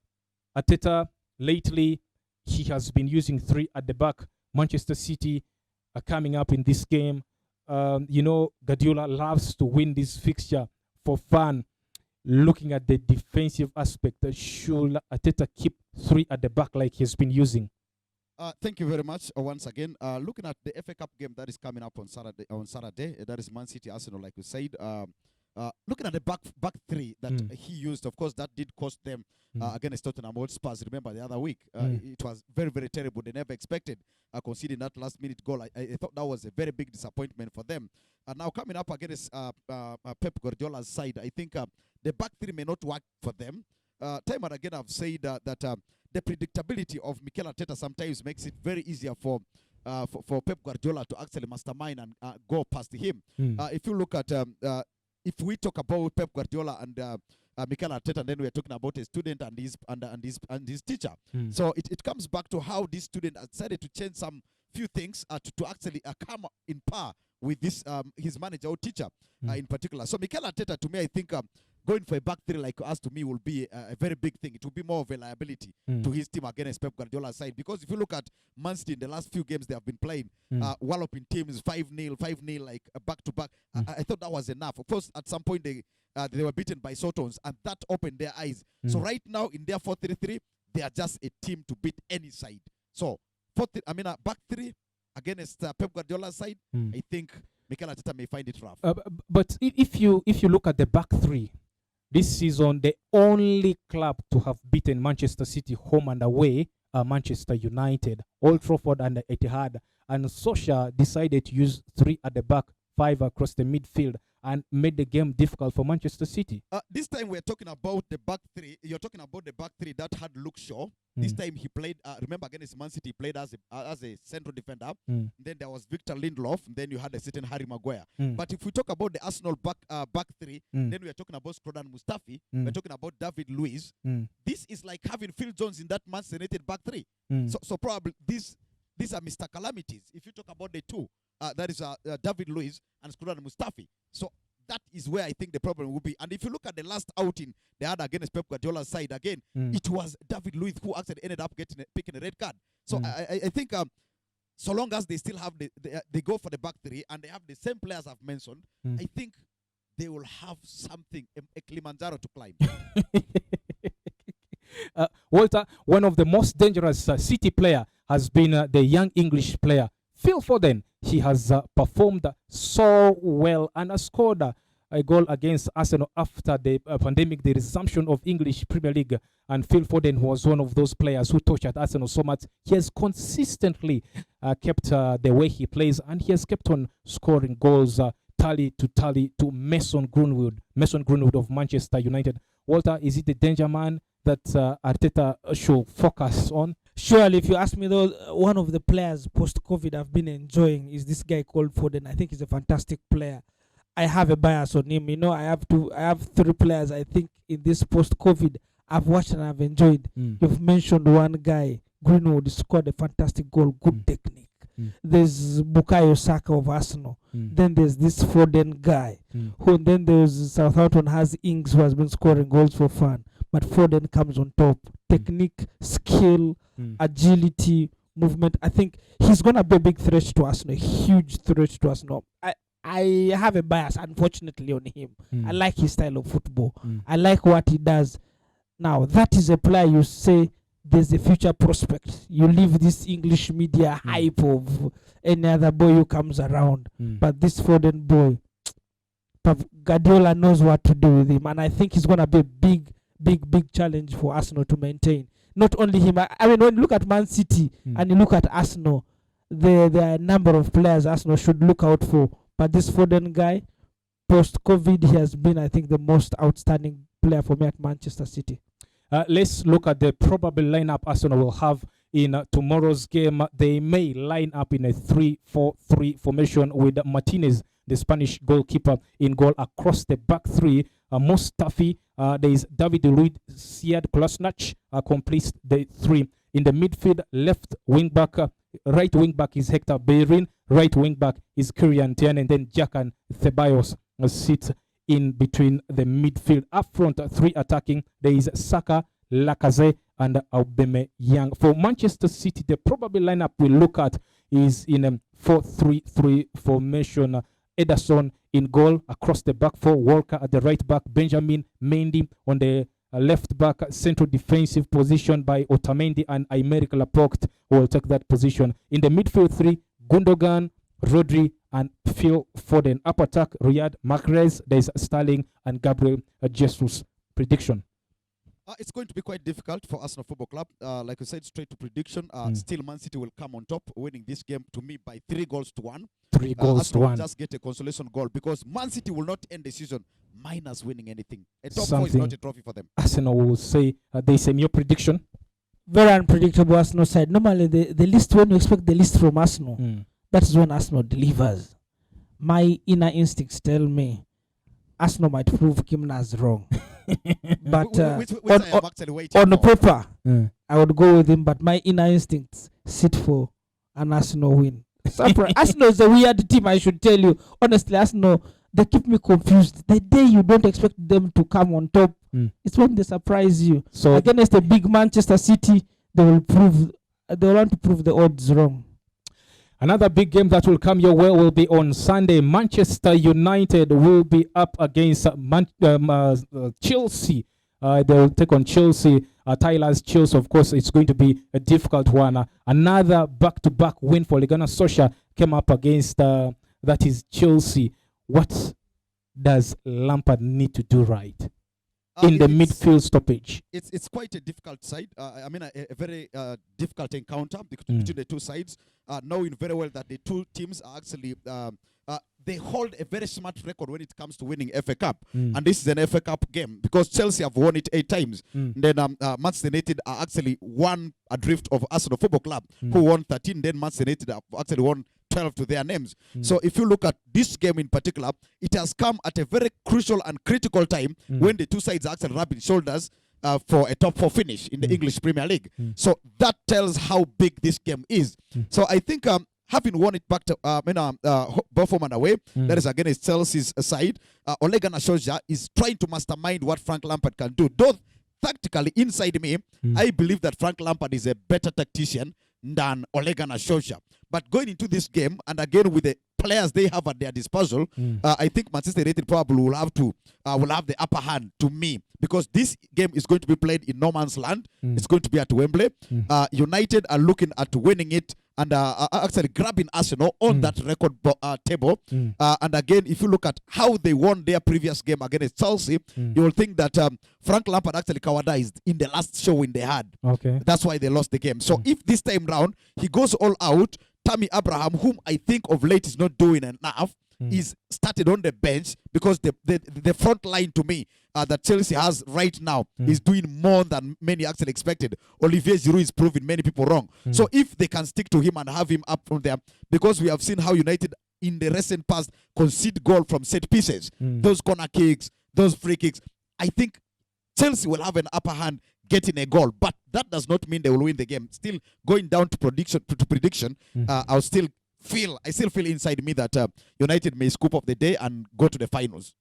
Arteta, lately, he has been using 3 at the back. Manchester City are coming up in this game. Guardiola loves to win this fixture for fun. Looking at the defensive aspect, should Arteta keep 3 at the back like he's been using? Thank you very much once again. Looking at the FA Cup game that is coming up on Saturday, that is Man City Arsenal, like we said. Looking at the back 3 that he used, of course, that did cost them against Tottenham Hotspur. Remember the other week, it was very, very terrible. They never expected conceding that last-minute goal. I thought that was a very big disappointment for them. And now coming up against Pep Guardiola's side, I think the back 3 may not work for them. Time and again, I've said that the predictability of Mikel Arteta sometimes makes it very easier for Pep Guardiola to actually mastermind and go past him. If you look at if we talk about Pep Guardiola and Mikel Arteta, then we are talking about a student and his teacher. So it comes back to how this student has decided to change some few things to actually come in par with this his manager or teacher in particular. So Mikel Arteta, to me, I think going for a back 3 like us, to me, will be a very big thing. It will be more of a liability to his team against Pep Guardiola's side. Because if you look at Man City in the last few games they have been playing, walloping teams 5-0, like back-to-back, I thought that was enough. Of course, at some point they were beaten by Sotons, and that opened their eyes. So right now, in their 4-3-3, they are just a team to beat any side. So, back 3 against Pep Guardiola's side, I think Mikel Arteta may find it rough. But if you look at the back 3, this season, the only club to have beaten Manchester City home and away are Manchester United, Old Trafford and Etihad. And Solskjaer decided to use 3 at the back, 5 across the midfield, and made the game difficult for Manchester City. This time we're talking about the back 3. You're talking about the back 3 that had Luke Shaw. This time he played, remember against Man City, he played as a central defender. Then there was Victor Lindelof. Then you had a certain Harry Maguire. But if we talk about the Arsenal back 3, then we are talking about Skrodan Mustafi. We're talking about David Luiz. This is like having Phil Jones in that Manchester United back 3. So probably these are Mr. Calamities. If you talk about the 2, that is David Luiz and Skrodan Mustafi. So that is where I think the problem will be. And if you look at the last outing they had against Pep Guardiola's side, again, it was David Luiz who actually ended up picking a red card. So I think so long as they still have they go for the back 3 and they have the same players I've mentioned, I think they will have something, a Kilimanjaro to climb. Walter, one of the most dangerous City player has been the young English player Phil Foden. He has performed so well and has scored a goal against Arsenal after the pandemic, the resumption of English Premier League. And Phil Foden was one of those players who tortured Arsenal so much. He has consistently kept the way he plays, and he has kept on scoring goals tally to Mason Greenwood of Manchester United. Walter, is it the danger man that Arteta should focus on? Surely, if you ask me, though, one of the players post-COVID I've been enjoying is this guy called Foden. I think he's a fantastic player. I have a bias on him. I have 3 players I think in this post-COVID I've watched and I've enjoyed. You've mentioned one guy, Greenwood, scored a fantastic goal, good technique. There's Bukayo Saka of Arsenal. Then there's this Foden guy. Then there's Southampton has Ings who has been scoring goals for fun. But Foden comes on top. Technique, skill, agility, movement. I think he's going to be a big threat to Arsenal, a huge threat to Arsenal. I have a bias, unfortunately, on him. I like his style of football. I like what he does. Now, that is a player you say there's a future prospect. You leave this English media hype of any other boy who comes around. But this Foden boy, Guardiola knows what to do with him. And I think he's going to be a big challenge for Arsenal to maintain. Not only him. I mean, when you look at Man City and you look at Arsenal, there are a number of players Arsenal should look out for. But this Foden guy, post-COVID, he has been, I think, the most outstanding player for me at Manchester City. Let's look at the probable lineup Arsenal will have in tomorrow's game. They may line up in a 3-4-3 formation with Martinez, the Spanish goalkeeper, in goal. Across the back three, Mustafi, there is David Luiz, Siad Kolasinac completes the three. In the midfield, left wing back, right wing back is Hector Bellerin, right wing back is Kyrian Tian, and then Jack and Ceballos sit in between the midfield. Up front, three attacking, there is Saka, Lacazette, and Aubameyang. For Manchester City, the probable lineup we look at is in a 4-3-3 formation. Ederson in goal, across the back four, Walker at the right back, Benjamin Mendy on the left back, central defensive position by Otamendi, and Aymeric Laporte will take that position. In the midfield three, Gundogan, Rodri, and Phil Foden. Up attack, Riyad Mahrez, there's Sterling, and Gabriel Jesus. Prediction? It's going to be quite difficult for Arsenal Football Club. Like I said, straight to prediction. Still, Man City will come on top, winning this game to me by 3-1. 3 goals Arsenal to will 1. just get a consolation goal because Man City will not end the season minus winning anything. A top 4 is Something not a trophy for them. Arsenal will say they say your prediction. Very unpredictable Arsenal side. Normally, the list, when you expect the list from Arsenal, that is when Arsenal delivers. My inner instincts tell me Arsenal might prove Kimnas wrong. But which I am actually waiting on the for. paper, I would go with him, but my inner instincts sit for an Arsenal win. Arsenal is a weird team, I should tell you. Honestly, Arsenal, they keep me confused. The day you don't expect them to come on top, it's when they surprise you. So against a big Manchester City, they will want to prove the odds wrong. another big game that will come your way will be on Sunday. Manchester United will be up against Chelsea. They will take on Chelsea. Tyler's Chelsea, of course, it's going to be a difficult one. Another back-to-back win for Ligana Solskjaer came up against that is Chelsea. What does Lampard need to do right in the midfield stoppage? It's quite a difficult side. I mean, a very difficult encounter between the two sides. Knowing very well that the two teams are actually they hold a very smart record when it comes to winning FA Cup. And this is an FA Cup game because Chelsea have won it 8 times. Then Manchester United are actually one adrift of Arsenal Football Club, who won 13. Then Manchester United have actually won 12 to their names. So if you look at this game in particular, it has come at a very crucial and critical time when the two sides are actually rubbing shoulders for a top 4 finish in the English Premier League. So that tells how big this game is. So I think having won it back to both home and away, that is against Chelsea's side, Ole Gunnar Solskjaer is trying to mastermind what Frank Lampard can do. Though tactically inside me, I believe that Frank Lampard is a better tactician than Ole Gunnar Solskjaer. But going into this game, and again with the players they have at their disposal, I think Manchester United probably will have the upper hand to me, because this game is going to be played in no man's land. It's going to be at Wembley. United are looking at winning it and actually grabbing Arsenal on that record table. And again, if you look at how they won their previous game against Chelsea, you will think that Frank Lampard actually cowardized in the last showing they had. Okay. That's why they lost the game. So if this time round he goes all out, Tammy Abraham, whom I think of late is not doing enough, is started on the bench, because the front line to me that Chelsea has right now is doing more than many actually expected. Olivier Giroud is proving many people wrong. So if they can stick to him and have him up from there, because we have seen how United in the recent past concede goal from set pieces, those corner kicks, those free kicks, I think Chelsea will have an upper hand getting a goal, but that does not mean they will win the game. Still going down to prediction, I still feel inside me that United may scoop up the day and go to the finals.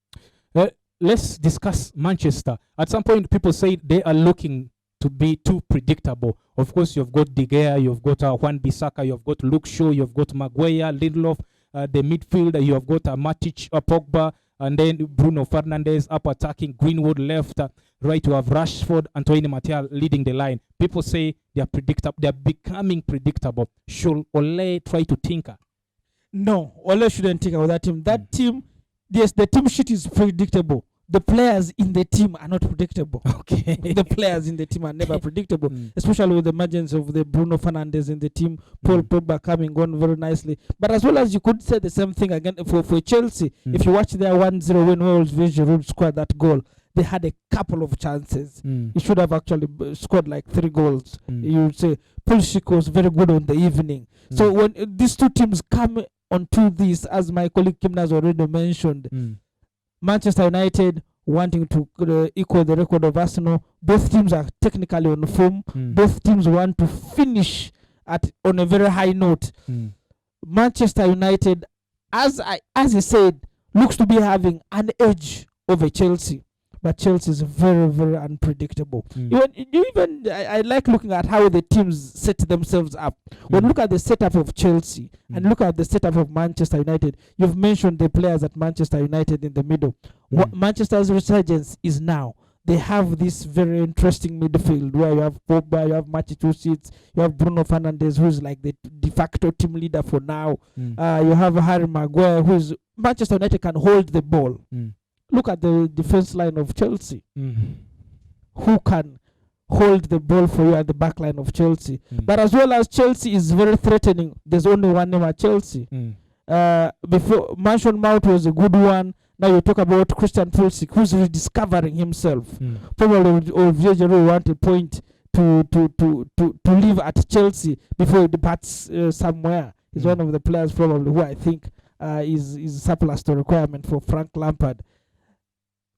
Let's discuss Manchester. At some point, people say they are looking to be too predictable. Of course, you've got De Gea, you've got Juan Bissaka, you've got Luke Shaw, you've got Maguire, Lindelof, the midfield, you have got Matic, Pogba, and then Bruno Fernandes up attacking, Greenwood left, right, you have Rashford, Antoine Martial leading the line. People say they are predictable, they are becoming predictable. Should Ole try to tinker? No, Ole shouldn't tinker with that team. That team, yes, the team sheet is predictable. The players in the team are not predictable. Okay. The players in the team are never predictable, especially with the emergence of the Bruno Fernandes in the team, Paul Pogba coming on very nicely. But as well as you could say the same thing again for Chelsea. If you watch their 1-0 win, Giroud scored that goal. they had a couple of chances. Mm. He should have actually scored like 3 goals. Mm. You would say Pulisic was very good on the evening. So when these two teams come onto this, as my colleague Kim has already mentioned, Manchester United wanting to equal the record of Arsenal. Both teams are technically on form. Both teams want to finish on a very high note. Manchester United, as I said, looks to be having an edge over Chelsea, but Chelsea is very, very unpredictable. I like looking at how the teams set themselves up. When you look at the setup of Chelsea and look at the setup of Manchester United, you've mentioned the players at Manchester United in the middle. What Manchester's resurgence is now, they have this very interesting midfield where you have Pogba, you have Massachusetts, you have Bruno Fernandes, who is like the de facto team leader for now. You have Harry Maguire, who is Manchester United can hold the ball. Look at the defense line of Chelsea. Who can hold the ball for you at the back line of Chelsea? But as well as Chelsea is very threatening, there's only one name at Chelsea. Before, Mason Mount was a good one. Now you talk about Christian Pulisic, who's rediscovering himself. Probably Olivier Giroud want a point to live at Chelsea before he departs somewhere. He's one of the players probably who I think is surplus to requirement for Frank Lampard.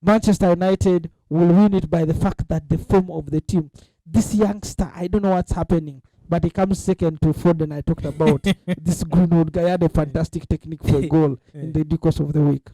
Manchester United will win it by the fact that the form of the team. This youngster, I don't know what's happening, but he comes second to Foden I talked about. This Greenwood guy had a fantastic technique for a goal in the course of the week.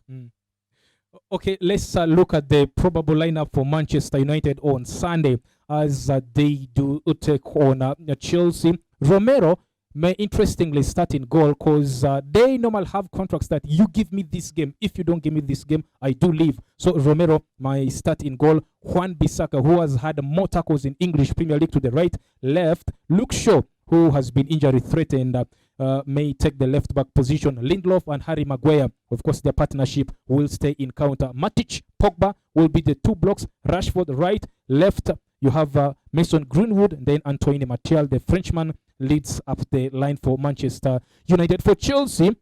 Okay, let's look at the probable lineup for Manchester United on Sunday as they do take on Chelsea. Romero may interestingly start in goal because they normally have contracts that you give me this game. If you don't give me this game, I do leave. So Romero might start in goal. Juan Bissaka, who has had more tackles in English Premier League, to the right, left. Luke Shaw, who has been injury threatened, may take the left back position. Lindelof and Harry Maguire, of course, their partnership will stay in counter. Matic, Pogba will be the 2 blocks. Rashford right, left. You have Mason Greenwood, and then Antoine Martial, the Frenchman, leads up the line for Manchester United. For Chelsea,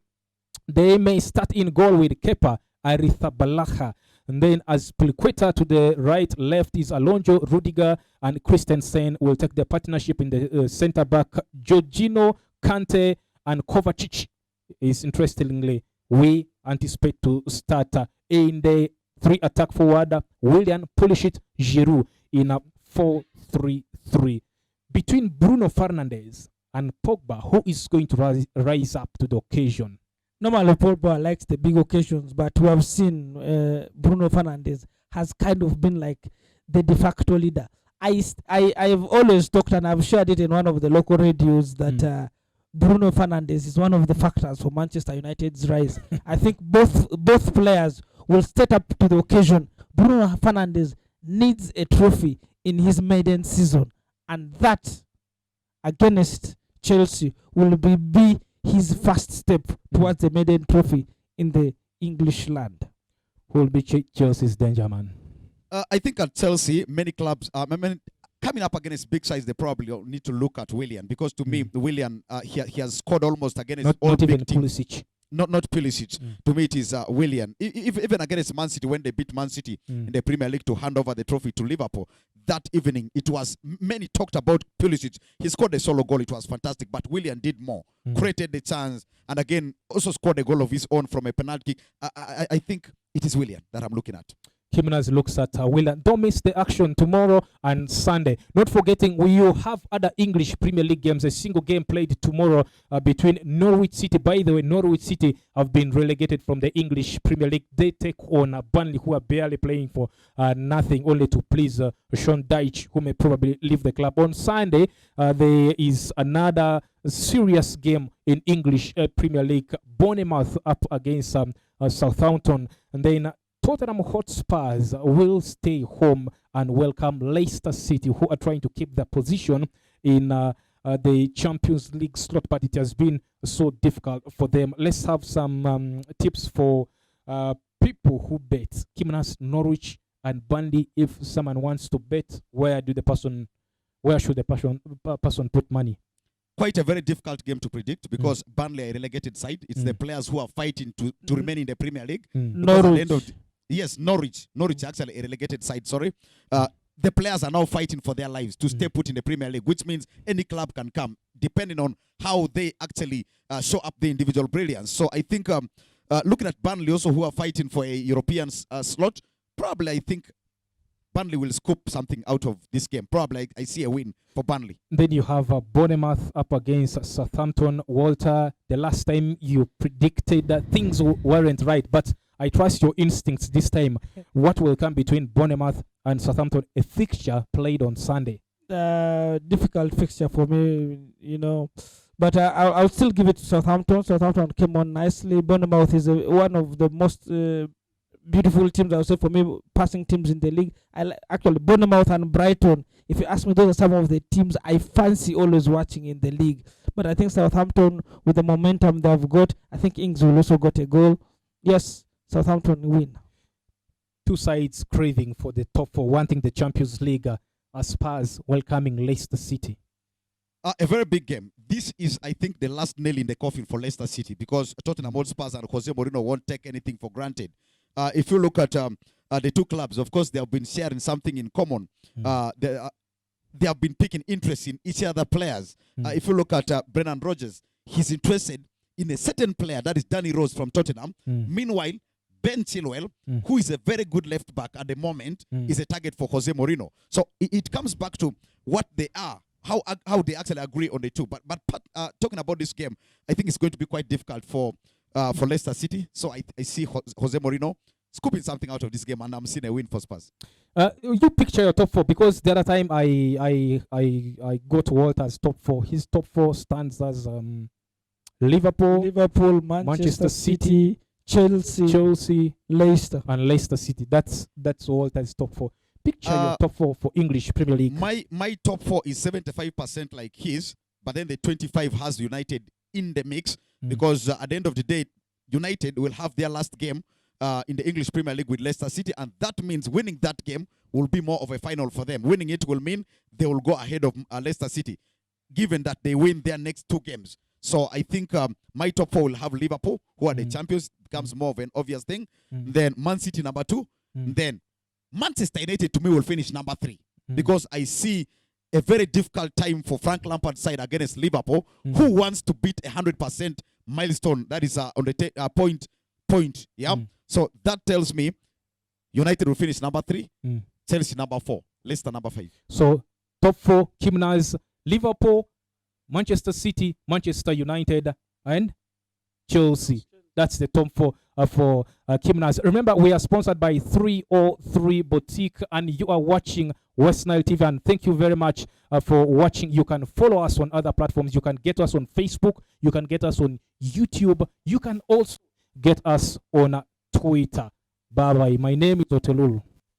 they may start in goal with Kepa Arrizabalaga. And then as Piliqueta to the right, left is Alonso, Rudiger, and Christensen will take their partnership in the centre-back. Jorginho, Kante, and Kovacic is interestingly, we anticipate to start in the 3 attack forward. Willian, Pulisic, Giroud in a 4-3-3. Between Bruno Fernandes and Pogba, who is going to rise up to the occasion? Normally, Pogba likes the big occasions, but we have seen Bruno Fernandes has kind of been like the de facto leader. I have always talked, and I've shared it in one of the local radios, that Bruno Fernandes is one of the factors for Manchester United's rise. I think both players will step up to the occasion. Bruno Fernandes needs a trophy in his maiden season, and that against Chelsea will be his first step towards the maiden trophy in the English land. Who will be Chelsea's danger man? I think at Chelsea, many clubs, coming up against big sides, they probably need to look at Willian, because to me, Willian, he has scored almost against all not big even teams. Pulisic. Not Pulisic. To me, it is Willian. Even against Man City, when they beat Man City in the Premier League to hand over the trophy to Liverpool, that evening, it was, many talked about Pulisic. He scored a solo goal. It was fantastic. But Willian did more, created the chance, and again, also scored a goal of his own from a penalty kick. I think it is Willian that I'm looking at. Kimnas looks at Willian. Don't miss the action tomorrow and Sunday. Not forgetting, we will have other English Premier League games. A single game played tomorrow between Norwich City. By the way, Norwich City have been relegated from the English Premier League. They take on Burnley, who are barely playing for nothing, only to please Sean Dyche, who may probably leave the club. On Sunday, there is another serious game in English Premier League. Bournemouth up against Southampton. And then Tottenham Hotspurs will stay home and welcome Leicester City, who are trying to keep their position in the Champions League slot, but it has been so difficult for them. Let's have some tips for people who bet. Kimnas, Norwich, and Burnley. If someone wants to bet, where should the person put money? Quite a very difficult game to predict, because Burnley are a relegated side. It's the players who are fighting to remain in the Premier League. Yes, Norwich actually a relegated side. Sorry, the players are now fighting for their lives to stay put in the Premier League, which means any club can come, depending on how they actually show up the individual brilliance. So I think looking at Burnley also, who are fighting for a European slot, probably I think Burnley will scoop something out of this game. Probably I see a win for Burnley. Then you have Bournemouth up against Southampton. Walter, the last time you predicted that things weren't right, but I trust your instincts this time. What will come between Bournemouth and Southampton? A fixture played on Sunday. Difficult fixture for me, but I'll still give it to Southampton. Southampton came on nicely. Bournemouth is one of the most beautiful teams, I would say, for me, passing teams in the league. Actually, Bournemouth and Brighton, if you ask me, those are some of the teams I fancy always watching in the league. But I think Southampton, with the momentum they've got, I think Ings will also got a goal. Yes, Southampton win. Two sides craving for the top four, wanting the Champions League. Spurs welcoming Leicester City. A very big game. This is, I think, the last nail in the coffin for Leicester City, because Tottenham Hotspur and Jose Mourinho won't take anything for granted. If you look at the two clubs, of course, they have been sharing something in common. They have been taking interest in each other players. If you look at Brendan Rodgers, he's interested in a certain player, that is Danny Rose from Tottenham. Meanwhile, Ben Chilwell, who is a very good left back at the moment, is a target for Jose Mourinho. So it comes back to what they are, how they actually agree on the two. But talking about this game, I think it's going to be quite difficult for Leicester City. So I see Jose Mourinho scooping something out of this game, and I'm seeing a win for Spurs. You picture your top four, because the other time I got Walter's top four. His top four stands as Liverpool, Manchester City, Chelsea, Leicester, and Leicester City. That's Walter's top four. Picture your top four for English Premier League. My top four is 75% like his, but then the 25 has United in the mix, because at the end of the day, United will have their last game in the English Premier League with Leicester City, and that means winning that game will be more of a final for them. Winning it will mean they will go ahead of Leicester City, given that they win their next two games. So I think my top four will have Liverpool, who are the champions, becomes more of an obvious thing. Then Man City number 2. Then Manchester United to me will finish number 3, because I see a very difficult time for Frank Lampard's side against Liverpool, who wants to beat 100% milestone, that is on the point. Yeah. So that tells me United will finish number 3, Chelsea number 4, Leicester number 5. So top 4, Kimnas, Liverpool, Manchester City, Manchester United, and Chelsea. That's the top 4 for Kimnas. Remember, we are sponsored by 303 Boutique, and you are watching WestNile TV. And thank you very much for watching. You can follow us on other platforms. You can get us on Facebook. You can get us on YouTube. You can also get us on Twitter. Bye-bye. My name is Otelulu.